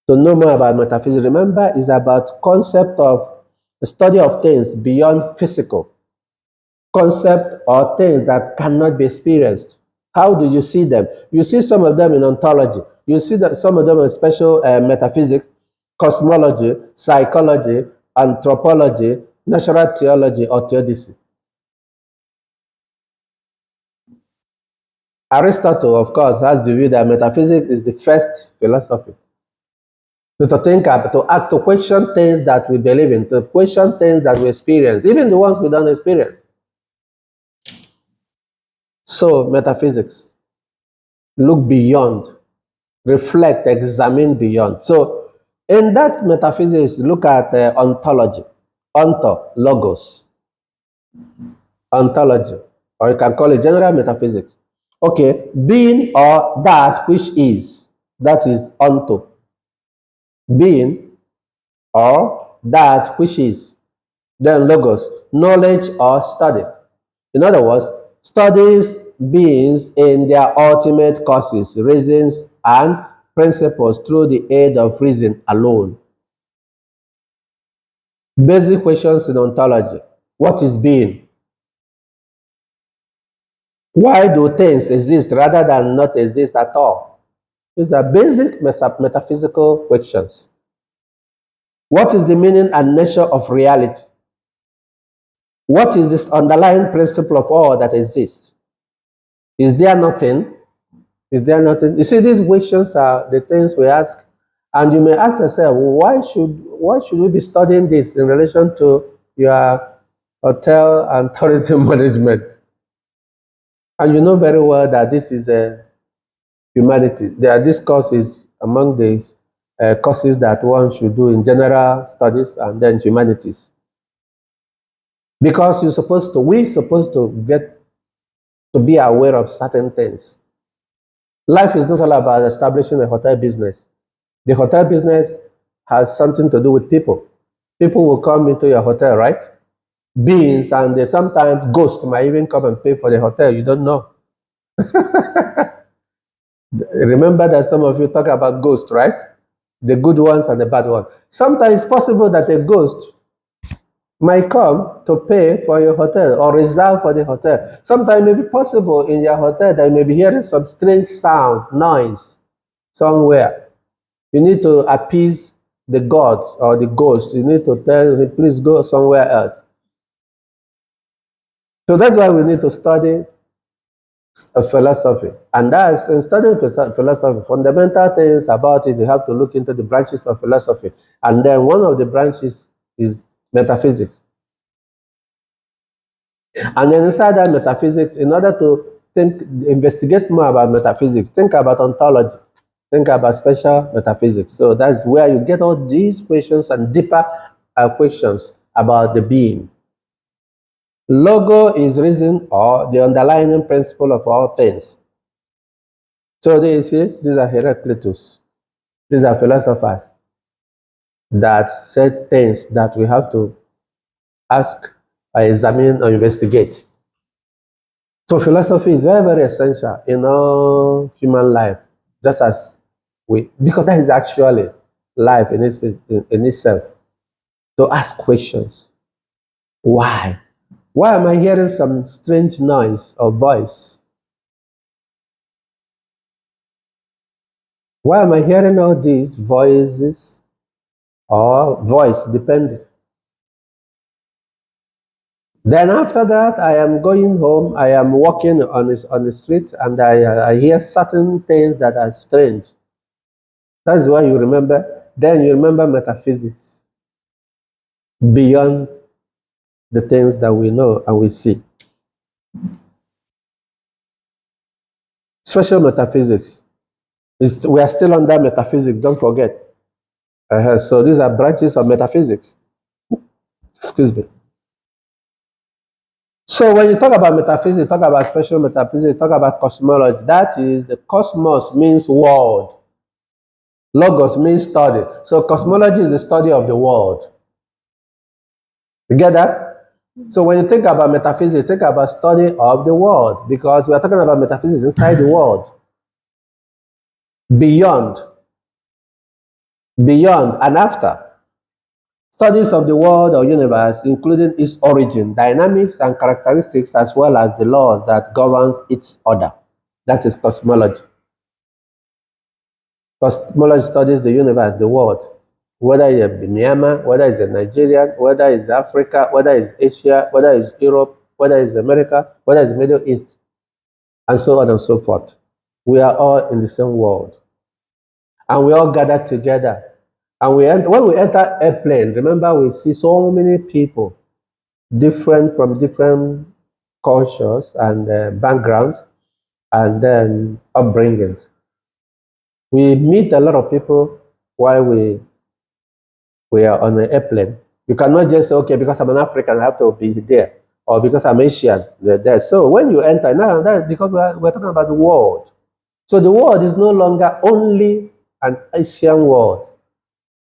To know more about metaphysics, remember, is about concept of the study of things beyond physical, concept or things that cannot be experienced. How do you see them? You see some of them in ontology. You see some of them in special metaphysics, cosmology, psychology, anthropology, natural theology, or theodicy. Aristotle, of course, has the view that metaphysics is the first philosophy. So to think up, to act, to question things that we believe in, to question things that we experience, even the ones we don't experience. So metaphysics, look beyond, reflect, examine beyond. So in that metaphysics, look at ontology, logos, ontology, or you can call it general metaphysics. Okay, being or that which is, that is onto. Being or that which is. Then logos, knowledge or study. In other words, studies beings in their ultimate causes, reasons, and principles through the aid of reason alone. Basic questions in ontology. What is being? Why do things exist rather than not exist at all? These are basic metaphysical questions. What is the meaning and nature of reality? What is this underlying principle of all that exists? Is there nothing? Is there nothing? You see, these questions are the things we ask, and you may ask yourself, why should we be studying this in relation to your hotel and tourism management? And you know very well that this is a humanity. This course is among the courses that one should do in general studies and then humanities. Because we're supposed to get to be aware of certain things. Life is not all about establishing a hotel business. The hotel business has something to do with people. People will come into your hotel, right? Beings, and they sometimes ghosts might even come and pay for the hotel. You don't know. Remember that some of you talk about ghosts, right? The good ones and the bad ones. Sometimes it's possible that a ghost might come to pay for your hotel or reserve for the hotel. Sometimes it may be possible in your hotel that you may be hearing some strange sound, noise somewhere. You need to appease the gods or the ghosts. You need to tell them, please go somewhere else. So that's why we need to study philosophy. And that's in studying philosophy, fundamental things about it, you have to look into the branches of philosophy. And then one of the branches is metaphysics. And then inside that metaphysics, in order to investigate more about metaphysics, think about ontology, think about special metaphysics. So that's where you get all these questions and deeper questions about the being. Logo is reason or the underlying principle of all things. So they say these are Heraclitus. These are philosophers that said things that we have to ask, or examine, or investigate. So philosophy is very, very essential in all human life, just as because that is actually life in itself. To ask questions. Why? Why am I hearing some strange noise or voice? Why am I hearing all these voices or voice depending? Then after that, I am going home, I am walking on the street, and I hear certain things that are strange. That's why you remember, then you remember metaphysics beyond the things that we know and we see. Special metaphysics. We are still under metaphysics, don't forget. So these are branches of metaphysics. Excuse me. So when you talk about metaphysics, talk about special metaphysics, talk about cosmology. That is, the cosmos means world. Logos means study. So cosmology is the study of the world. You get that? So when you think about metaphysics, think about study of the world, because we are talking about metaphysics inside the world. Beyond and after. Studies of the world or universe, including its origin, dynamics, and characteristics, as well as the laws that governs its order. That is cosmology. Cosmology studies the universe, the world, whether it's in Myanmar, whether it's in Nigeria, whether it's Africa, whether it's Asia, whether it's Europe, whether it's America, whether it's Middle East. and so on and so forth. We are all in the same world. And we all gather together. And when we enter airplane, remember we see so many people, different from different cultures and backgrounds and then upbringings. We meet a lot of people while we are on an airplane. You cannot just say, okay, because I'm an African, I have to be there, or because I'm Asian, they're there. So when you enter, now that because we're talking about the world. So the world is no longer only an Asian world.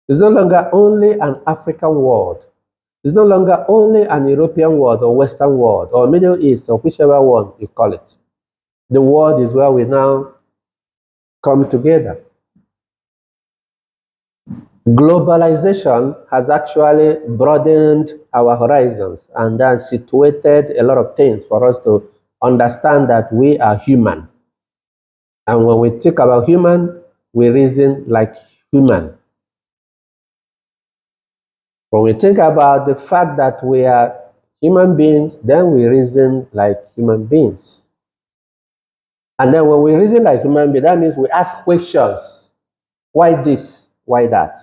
It's no longer only an African world. It's no longer only an European world or Western world or Middle East or whichever one you call it. The world is where we now come together. Globalization has actually broadened our horizons and then situated a lot of things for us to understand that we are human. And when we think about human, we reason like human. When we think about the fact that we are human beings, then we reason like human beings. And then when we reason like human beings, that means we ask questions. Why this? Why that?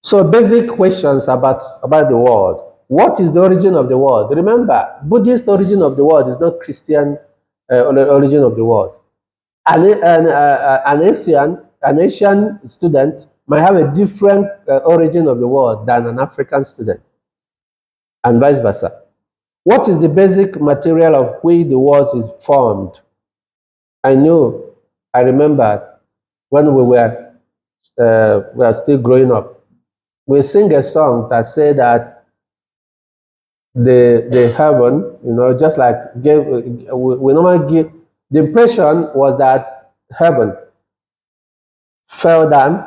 So basic questions about the world. What is the origin of the world? Remember, Buddhist origin of the world is not Christian origin of the world. An Asian student might have a different origin of the world than an African student, and vice versa. What is the basic material of which the world is formed? I remember when we were still growing up, we sing a song that said that the heaven, just like we normally give, the impression was that heaven fell down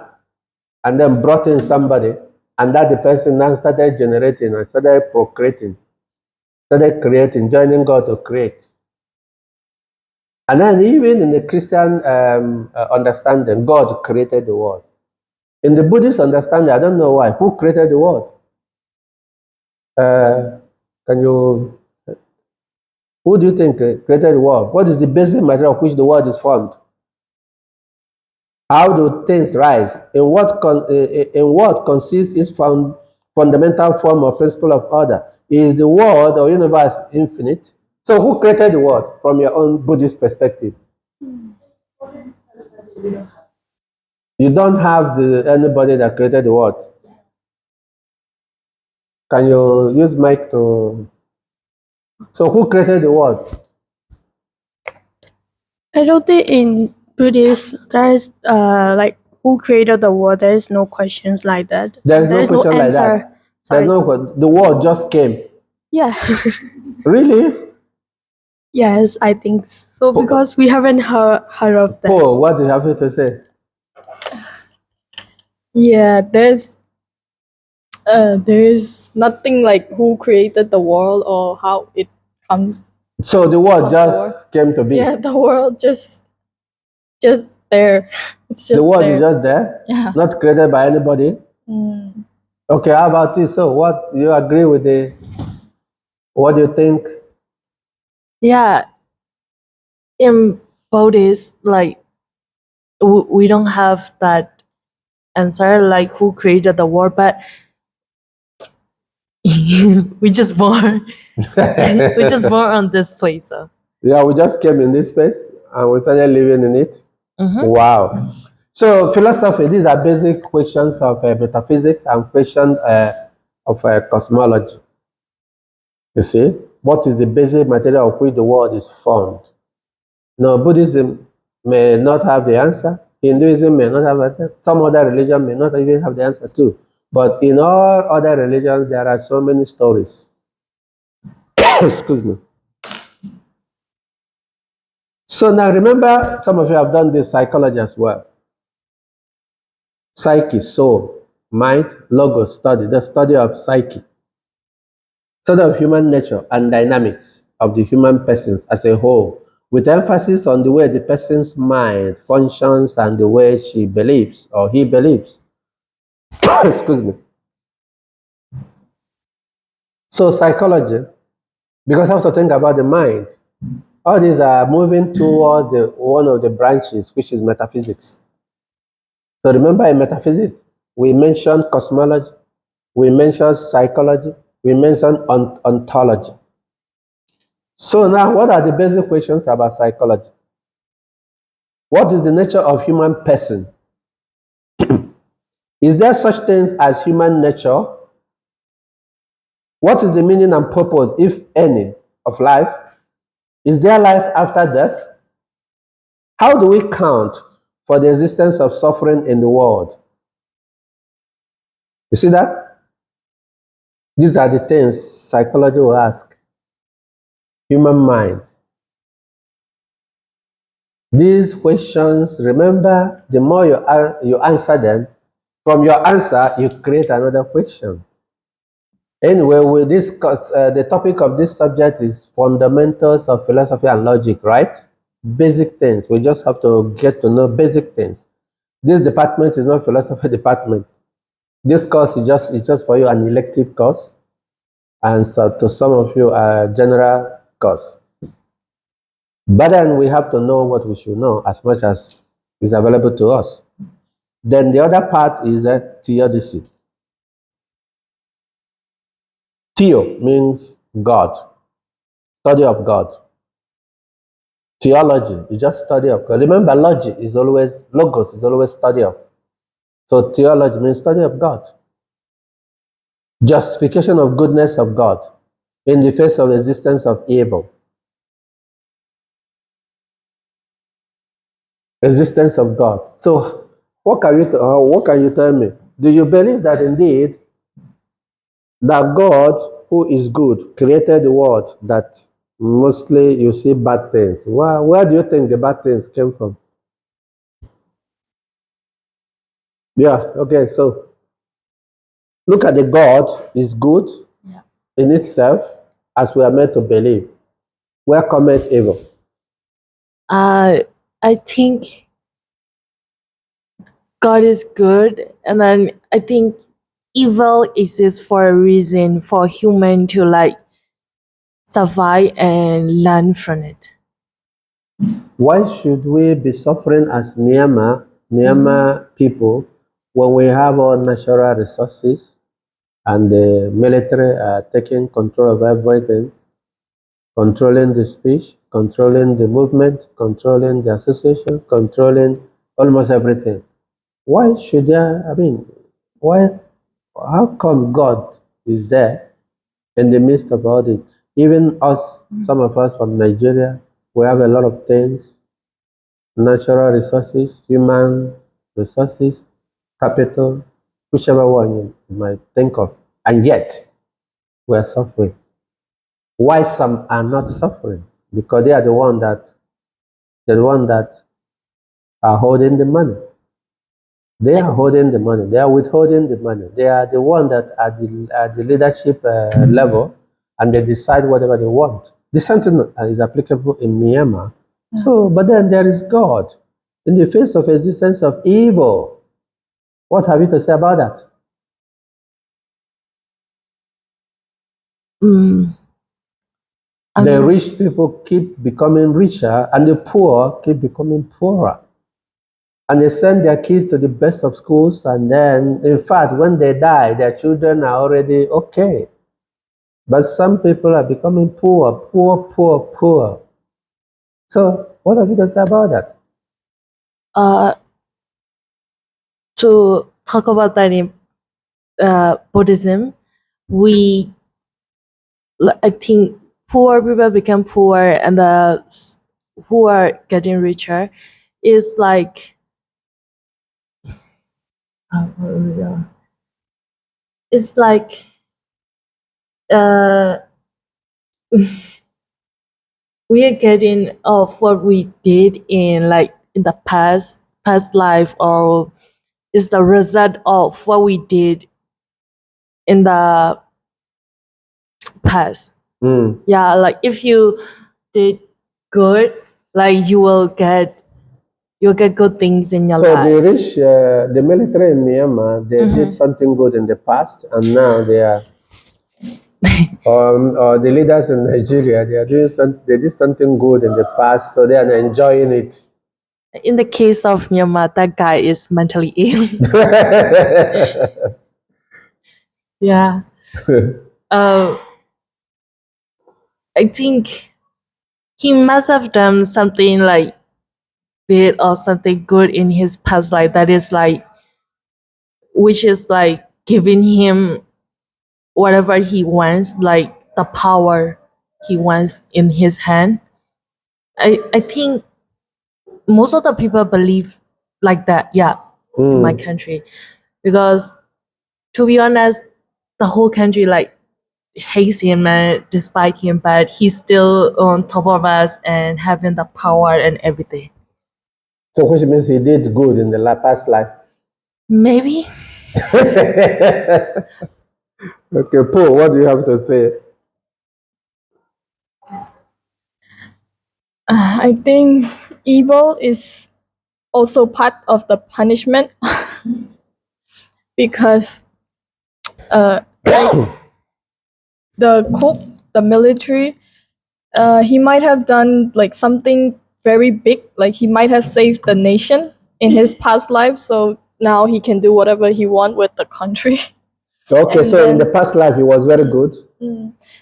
and then brought in somebody, and that the person now started generating and started procreating, started creating, joining God to create. And then even in the Christian understanding, God created the world. In the Buddhist understanding, I don't know why, who created the world? Can you, who do you think created the world? What is the basic material of which the world is formed? How do things rise? In what consists its fundamental form or principle of order? Is the world or universe infinite? So who created the world from your own Buddhist perspective? You don't have anybody that created the world. Can you use mic to? So who created the world? I don't think in Buddhist there is like who created the world. There is no questions like that. There's There no is no question like answer. that. Sorry. The world just came. Yeah. Really? Yes, I think so because we haven't heard of that. Paul, what do you have to say? Yeah, there's nothing like who created the world or how it comes. So the world Of just came to be. Yeah, the world just there. It's just The world there. is just there, Yeah. not created by anybody. Mm. Okay, how about you? So what do you agree with what do you think? Yeah, in Buddhist, like we don't have that answer, like who created the world, but we just born, we just born on this place. So. Yeah, we just came in this space and we started living in it. Wow. So philosophy, these are basic questions of metaphysics and questions of cosmology. You see, what is the basic material of which the world is formed? Now, Buddhism may not have the answer. Hinduism may not have the answer. Some other religion may not even have the answer too. But in all other religions, there are so many stories. Excuse me. So now remember, some of you have done this psychology as well. Psyche, soul, mind, logos, study, the study of psyche, study of human nature and dynamics of the human persons as a whole, with emphasis on the way the person's mind functions and the way she believes or he believes. Excuse me. So psychology Because I have to think about the mind. All these are moving towards one of the branches, which is metaphysics. So remember, in metaphysics, we mentioned cosmology, we mentioned psychology, we mentioned ontology. So now, what are the basic questions about psychology? What is the nature of human person? Is there such things as human nature? What is the meaning and purpose, if any, of life? Is there life after death? How do we count for the existence of suffering in the world? You see that? These are the things psychology will ask. Human mind. These questions, remember, the more you answer them, from your answer, you create another question. Anyway, we discuss the topic of this subject is fundamentals of philosophy and logic, right? Basic things. We just have to get to know basic things. This department is not philosophy department. This course is just for you an elective course, and so to some of you a general course. But then we have to know what we should know as much as is available to us. Then the other part is theodicy. Theo means God, study of God. Theology is just study of God. Remember, logos is always study of. So theology means study of God. Justification of goodness of God in the face of the existence of evil. Existence of God. So what can you tell me? Do you believe that indeed that God, who is good, created the world that mostly you see bad things? Where do you think the bad things came from? Yeah, okay, so look at the God is good in itself as we are meant to believe. Where cometh evil? I think God is good, and then I think evil exists for a reason for human to like survive and learn from it. Why should we be suffering as Myanmar people, when we have all natural resources and the military are taking control of everything, controlling the speech, controlling the movement, controlling the association, controlling almost everything? Why should there, why, how come God is there in the midst of all this? Even us, some of us from Nigeria, we have a lot of things, natural resources, human resources, capital, whichever one you might think of, and yet we are suffering. Why some are not suffering? Because they are the one that are holding the money. They are holding the money. They are withholding the money. They are the one that are the leadership level, and they decide whatever they want. The same thing is applicable in Myanmar. So, but then there is God in the face of existence of evil. What have you to say about that? Mm, The um, rich people keep becoming richer, and the poor keep becoming poorer. And they send their kids to the best of schools, and then, in fact, when they die, their children are already okay. But some people are becoming poor. So, what have you to say about that? uh, to talk about that in Buddhism, I think poor people become poor, and who are getting richer is like it's like uh, we are getting of what we did in like in the past life, or is the result of what we did in the past. Yeah, like if you did good, like you'll get good things in your So life. the military in Myanmar, they did something good in the past, and now they are Or the leaders in Nigeria, they did something good in the past, so they are enjoying it. In the case of Myanmar, that guy is mentally ill. Yeah. Uh, I think he must have done something like big or something good in his past life that is like, which is like giving him whatever he wants, like the power he wants in his hand. I think most of the people believe like that, yeah, in my country. Because to be honest, the whole country like hates him and despite him, but he's still on top of us and having the power and everything. So, which means he did good in the past life. Maybe. Okay, Paul, what do you have to say? I think evil is also part of the punishment because like the cook, the military, he might have done like something very big, like he might have saved the nation in his past life, so now he can do whatever he want with the country. Okay, And so in the then- past life, he was very good.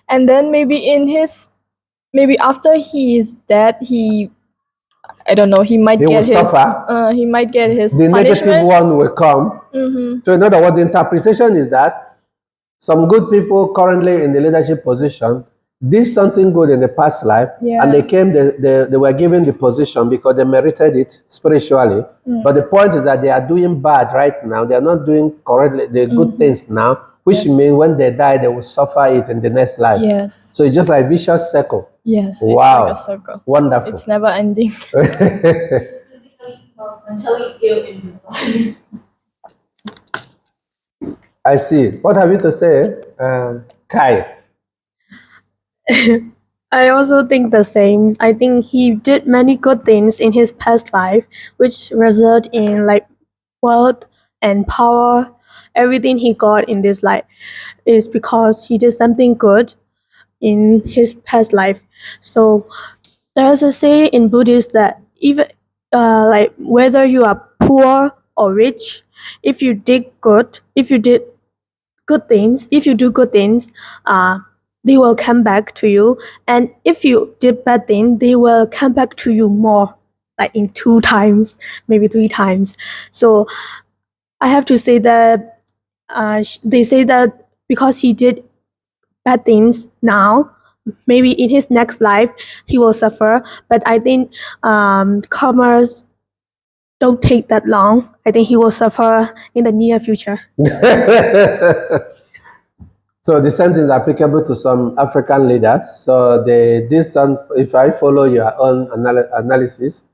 And then maybe after he is dead, I don't know, he might He will get his suffer. he might get his The negative punishment. one will come. So, in other words, the interpretation is that some good people currently in the leadership position did something good in the past life, and they came, they were given the position because they merited it spiritually. But the point is that they are doing bad right now. They are not doing correctly the good things now, which means when they die, they will suffer it in the next life. Yes. So it's just like vicious circle. Yes, it's Wow. like a circle. Wonderful. It's never ending. Mentally ill in his life. I see. What have you to say, Kai? I also think the same. I think he did many good things in his past life, which result in like wealth and power. Everything he got in this life is because he did something good in his past life. So there's a say in Buddhist that even like whether you are poor or rich, if you did good things, if you do good things, they will come back to you. And if you did bad things, they will come back to you more, like in 2 times, maybe 3 times. So I have to say that they say that because he did bad things now, maybe in his next life he will suffer. But I think karmas don't take that long. I think he will suffer in the near future. So the sentence is applicable to some African leaders. So they did some. If I follow your own analysis,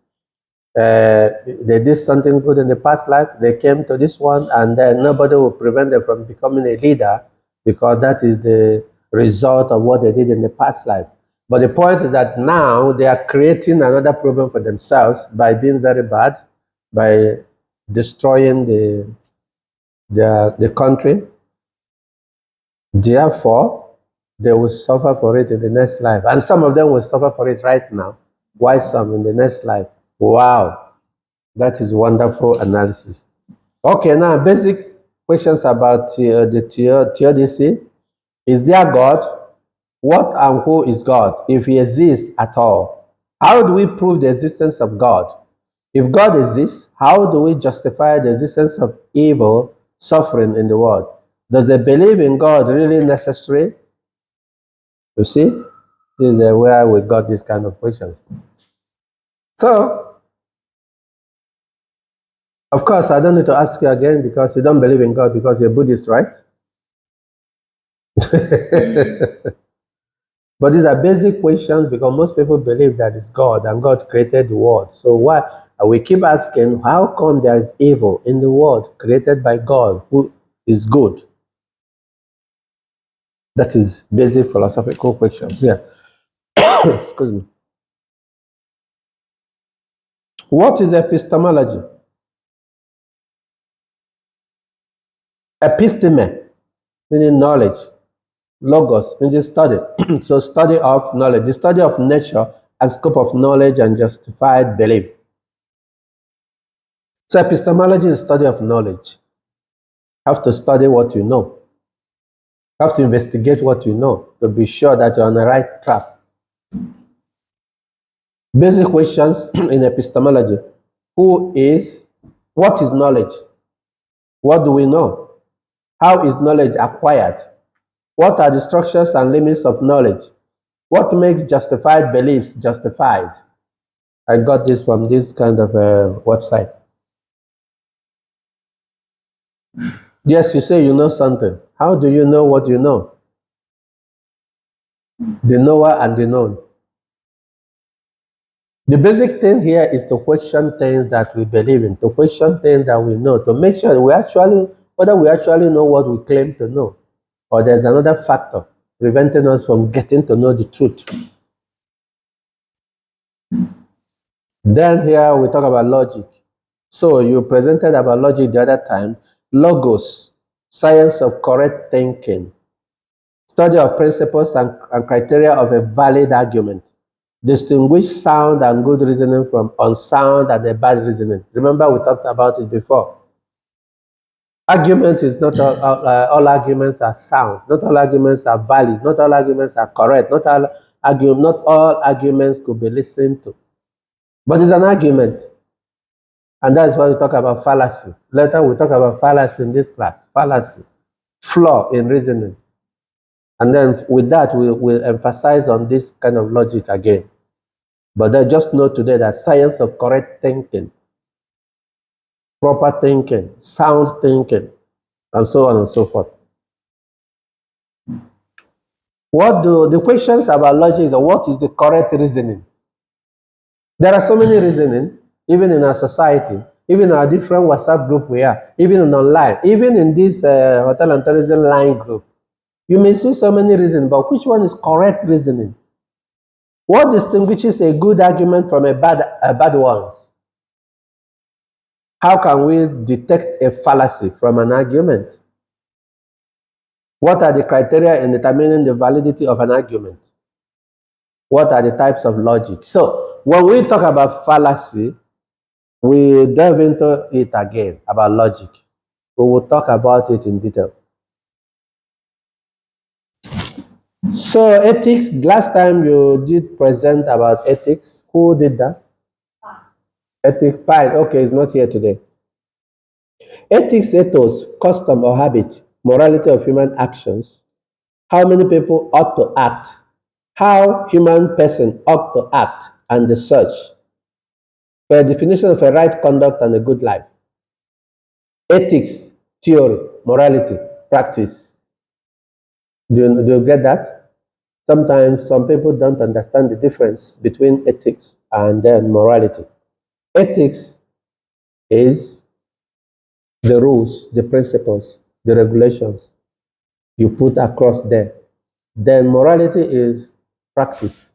they did something good in the past life. They came to this one, and then nobody will prevent them from becoming a leader because that is the result of what they did in the past life. But the point is that now they are creating another problem for themselves by being very bad, by destroying the country. Therefore, they will suffer for it in the next life. And some of them will suffer for it right now. Why some in the next life? Wow. That is wonderful analysis. Okay, now basic questions about the theodicy. Is there God? What and who is God, if he exists at all? How do we prove the existence of God? If God exists, how do we justify the existence of evil, suffering in the world? Does a belief in God really necessary? You see, this is where we got these kind of questions. So, of course, I don't need to ask you again because you don't believe in God because you're Buddhist, right? But these are basic questions because most people believe that it's God and God created the world. So why we keep asking, how come there is evil in the world created by God who is good? That is basic philosophical questions. Yeah. Excuse me. What is epistemology? Episteme, meaning knowledge. Logos means study. So study of knowledge, the study of nature and scope of knowledge and justified belief. So epistemology is study of knowledge. You have to study what you know. You have to investigate what you know to be sure that you're on the right track. Basic questions in epistemology. Who is, what is knowledge? What do we know? How is knowledge acquired? What are the structures and limits of knowledge? What makes justified beliefs justified? I got this from this kind of website. Yes, you say you know something. How do you know what you know? The knower and the known. The basic thing here is to question things that we believe in, to question things that we know, to make sure whether we actually know what we claim to know, or there's another factor preventing us from getting to know the truth. Then here we talk about logic. So you presented about logic the other time. Logos, science of correct thinking, study of principles and criteria of a valid argument. Distinguish sound and good reasoning from unsound and a bad reasoning. Remember we talked about it before. Argument is not all arguments are sound. Not all arguments are valid. Not all arguments are correct. Not all arguments could be listened to. But it's an argument. And that's why we talk about fallacy. Later we talk about fallacy in this class. Fallacy. Flaw in reasoning. And then with that, we'll emphasize on this kind of logic again. But then just know today that science of correct thinking, proper thinking, sound thinking, and so on and so forth. What do the questions about logic is what is the correct reasoning? There are so many reasoning, even in our society, even in our different WhatsApp group we are, even in online, even in this hotel and tourism line group. You may see so many reasons, but which one is correct reasoning? What distinguishes a good argument from a bad one? How can we detect a fallacy from an argument? What are the criteria in determining the validity of an argument? What are the types of logic? So when we talk about fallacy, we delve into it again about logic. We will talk about it in detail. So ethics, last time you did present about ethics. Who did that? Ethics, fine. Okay, it's not here today. Ethics, ethos, custom or habit, morality of human actions, how many people ought to act, how human person ought to act, and the search for a definition of a right conduct and a good life. Ethics, theory, morality, practice. Do you get that? Sometimes some people don't understand the difference between ethics and then morality. Ethics is the rules, the principles, the regulations you put across there. Then morality is practice.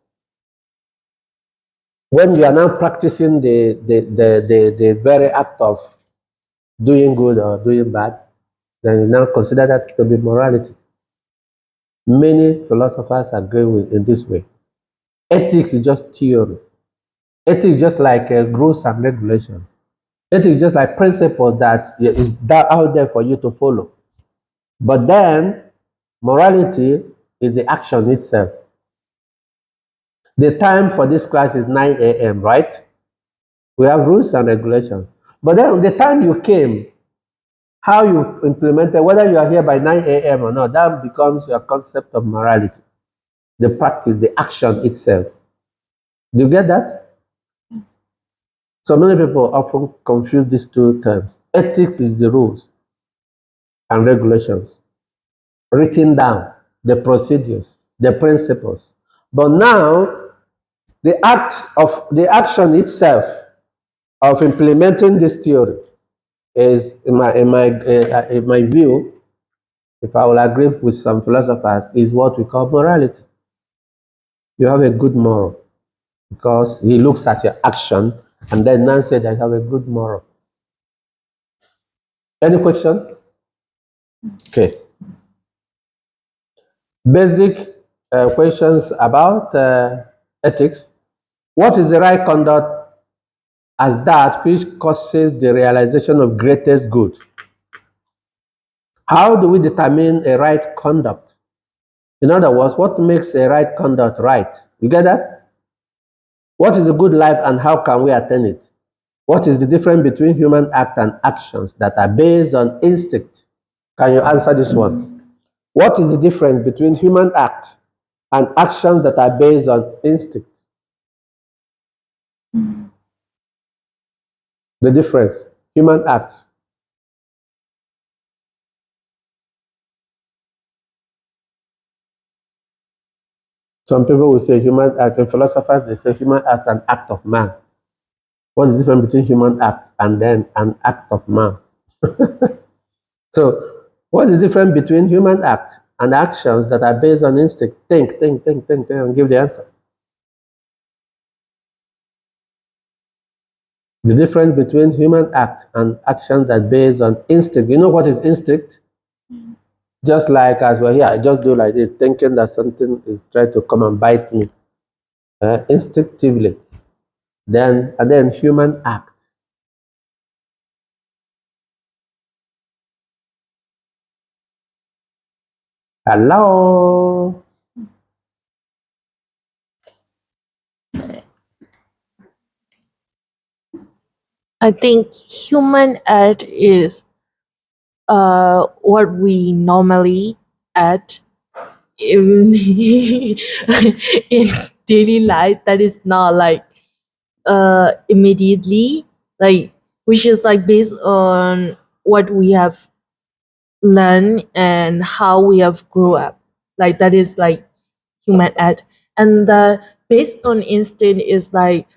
When you are now practicing the very act of doing good or doing bad, then you now consider that to be morality. Many philosophers agree with in this way. Ethics is just theory. Ethics is just like rules and regulations. Ethics is just like principles that is out there for you to follow. But then morality is the action itself. The time for this class is 9 a.m., right? We have rules and regulations. But then the time you came, how you implemented, whether you are here by 9 a.m. or not, that becomes your concept of morality. The practice, the action itself. Do you get that? So many people often confuse these two terms. Ethics is the rules and regulations written down, the procedures, the principles. But now, the action itself of implementing this theory is, in my view, if I will agree with some philosophers, is what we call morality. You have a good moral because he looks at your action and then now say that you have a good moral. Any question? Okay. basic questions about ethics. What is the right conduct as that which causes the realization of greatest good? How do we determine a right conduct? In other words, what makes a right conduct right? You get that? What is a good life and how can we attain it? What is the difference between human act and actions that are based on instinct? Can you answer this one? What is the difference between human act and actions that are based on instinct? The difference, human acts. Some people will say human act, and philosophers they say human act is an act of man. What is the difference between human act and then an act of man? So, what is the difference between human act and actions that are based on instinct? Think, and give the answer. The difference between human act and actions that are based on instinct. You know what is instinct? Just like as well, yeah, I just do like this, thinking that something is trying to come and bite me instinctively. Then human act. Hello. I think human act is what we normally add in in daily life that is not like immediately, like which is like based on what we have learned and how we have grew up, like that is like human act. And the based on instinct is like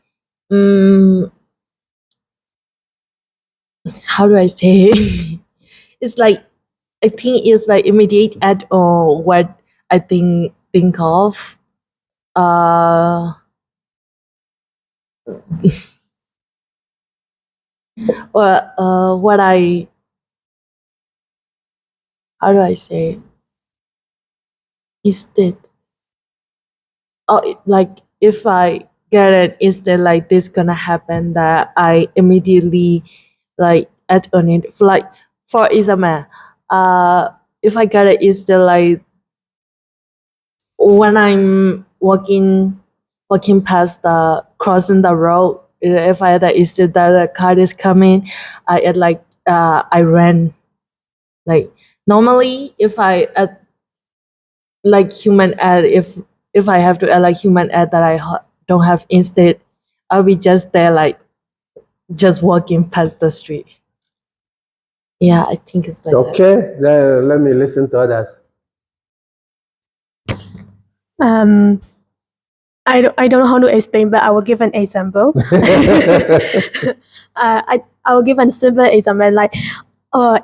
um, how do I say it? It's like I think it's like immediate act or what I think of. Uh, or what I how do I say it? Instant. Oh, like if I get an instant like this gonna happen, that I immediately like act on it. For example, if I get an instant like when I'm walking past the crossing the road, if I had the instant that the car is coming, I ran. Like normally, if I like human ad, if I have to add like human ad that don't have instant, I'll be just there like just walking past the street. Yeah, I think it's like that. Okay, then let me listen to others. I don't know how to explain, but I will give an example. I will give a simple example. Like,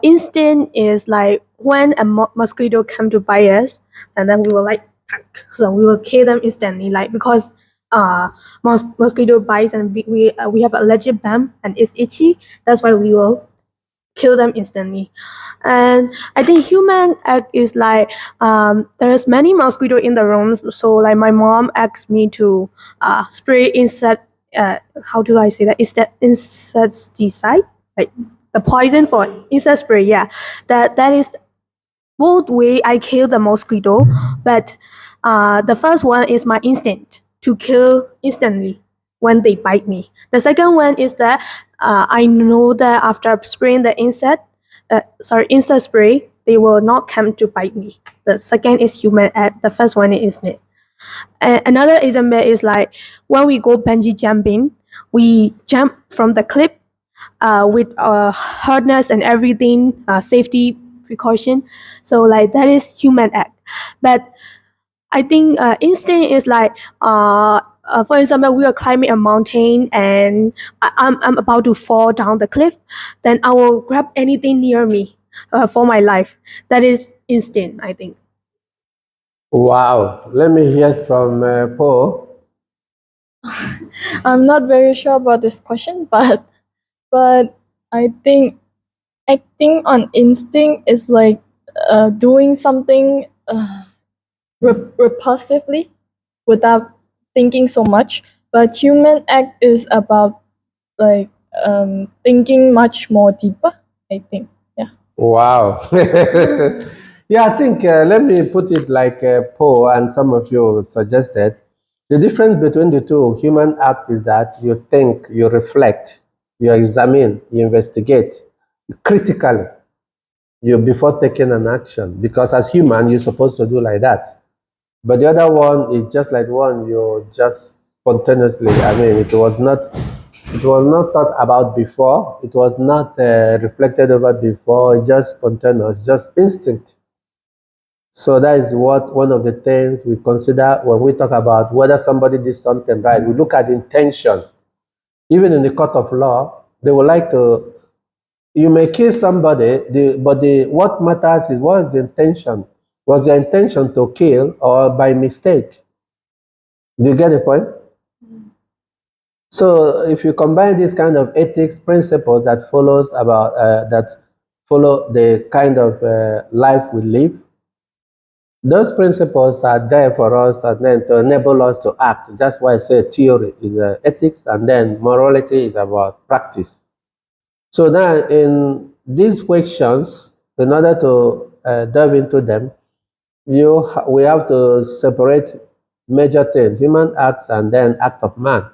instinct is like when a mosquito come to bite us, and then we will like pack. So we will kill them instantly. Like because mosquito bites and we have allergic bump and it's itchy. That's why we will kill them instantly. And I think human act is like there's many mosquito in the rooms. So like my mom asked me to spray insect. How do I say that? Is that insecticide? Like the poison for insect spray? Yeah, that is both way I kill the mosquito. But the first one is my instinct to kill instantly when they bite me. The second one is that I know that after spraying the insect spray, they will not come to bite me. The second is human act. The first one is it. Another example is like when we go bungee jumping, we jump from the cliff with harness and everything, safety precaution. So like that is human act. But I think instinct is like for example, we are climbing a mountain and I'm about to fall down the cliff, then I will grab anything near me for my life. That is instinct, I think. Wow, let me hear from Paul. I'm not very sure about this question, but I think acting on instinct is like doing something repulsively without thinking so much. But human act is about like thinking much more deeper, I think. Yeah. Wow. Yeah, I think let me put it like Poe and some of you suggested. The difference between the two human act is that you think, you reflect, you examine, you investigate critically you before taking an action. Because as human, you're supposed to do like that. But the other one is just like one you just spontaneously. I mean, it was not thought about before. It was not reflected over before. It's just spontaneous, just instinct. So that is what one of the things we consider when we talk about whether somebody did something right. We look at the intention. Even in the court of law, they would like to. You may kill somebody, but what matters is what is the intention. Was your intention to kill or by mistake? Do you get the point? So if you combine this kind of ethics principles that follow the kind of life we live, those principles are there for us and then to enable us to act. That's why I say theory is ethics and then morality is about practice. So now in these questions, in order to delve into them, we have to separate major things, human acts and then act of man.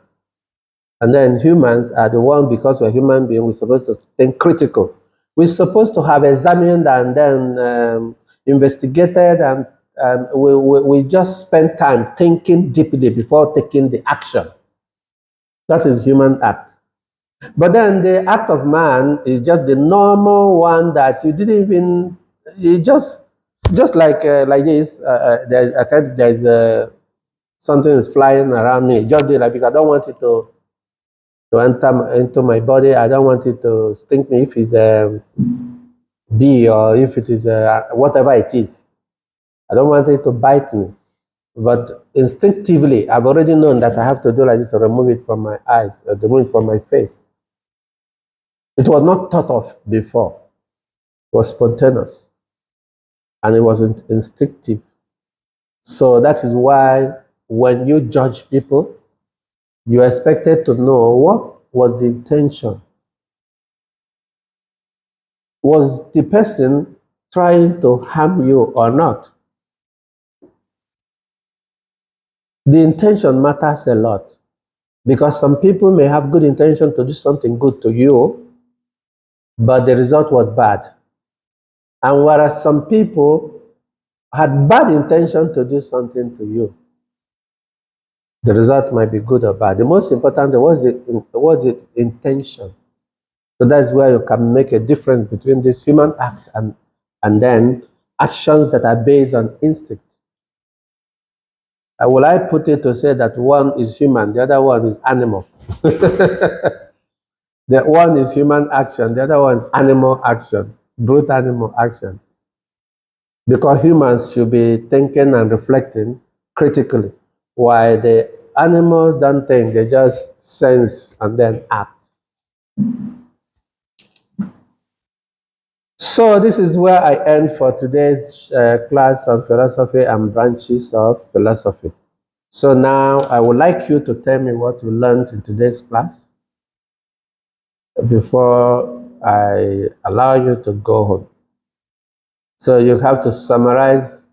And then humans are the one, because we're human beings, we're supposed to think critical. We're supposed to have examined and then investigated, and we just spend time thinking deeply before taking the action. That is human act. But then the act of man is just the normal one that you didn't even, you just like this. There's something is flying around me. Just like because I don't want it to enter into my body. I don't want it to sting me if it's a bee or if it is whatever it is. I don't want it to bite me. But instinctively, I've already known that I have to do like this to remove it from my eyes, or remove it from my face. It was not thought of before. It was spontaneous and it was instinctive. So that is why when you judge people, you are expected to know what was the intention. Was the person trying to harm you or not? The intention matters a lot because some people may have good intention to do something good to you, but the result was bad. And whereas some people had bad intention to do something to you, the result might be good or bad. The most important thing was the intention. So that's where you can make a difference between this human act and then actions that are based on instinct. Will I put it to say that one is human, the other one is animal? The one is human action, the other one is animal action, brute animal action. Because humans should be thinking and reflecting critically, while the animals don't think, they just sense and then act. So this is where I end for today's class on philosophy and branches of philosophy. So now I would like you to tell me what you learned in today's class before I allow you to go home. So you have to summarize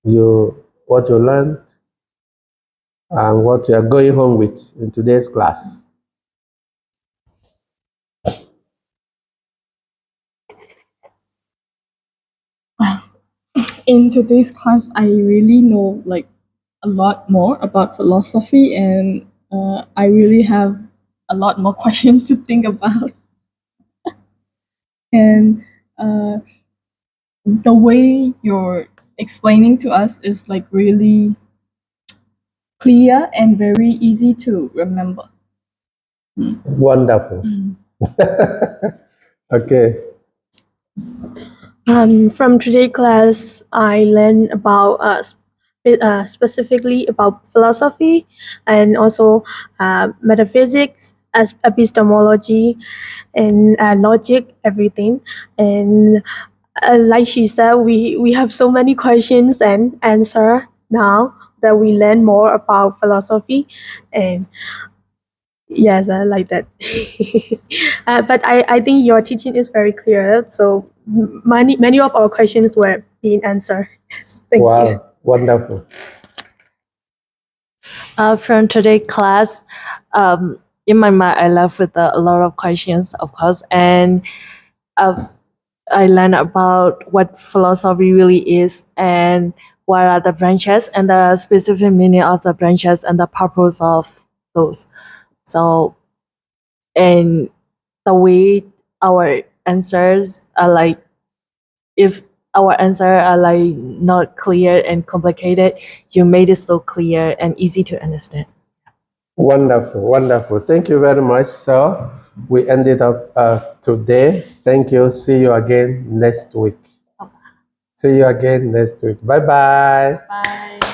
what you learned and what you are going home with in today's class. In today's class, I really know like a lot more about philosophy, and I really have a lot more questions to think about. And uh, the way you're explaining to us is like really clear and very easy to remember. Wonderful. Okay. From today's class, I learned about specifically about philosophy and also metaphysics, as epistemology, and logic, everything. And like she said, we have so many questions and answer now that we learn more about philosophy, and yes, I like that. But I think your teaching is very clear. So many of our questions were being answered. Yes, thank you. Wow, wonderful. From today's class, in my mind, I left with a lot of questions, of course, and I learned about what philosophy really is and what are the branches and the specific meaning of the branches and the purpose of those. So, and the way our answers are like, if our answer are like not clear and complicated, you made it so clear and easy to understand. Wonderful, wonderful. Thank you very much. So we ended up today. Thank you. See you again next week. See you again next week. Bye bye. Bye.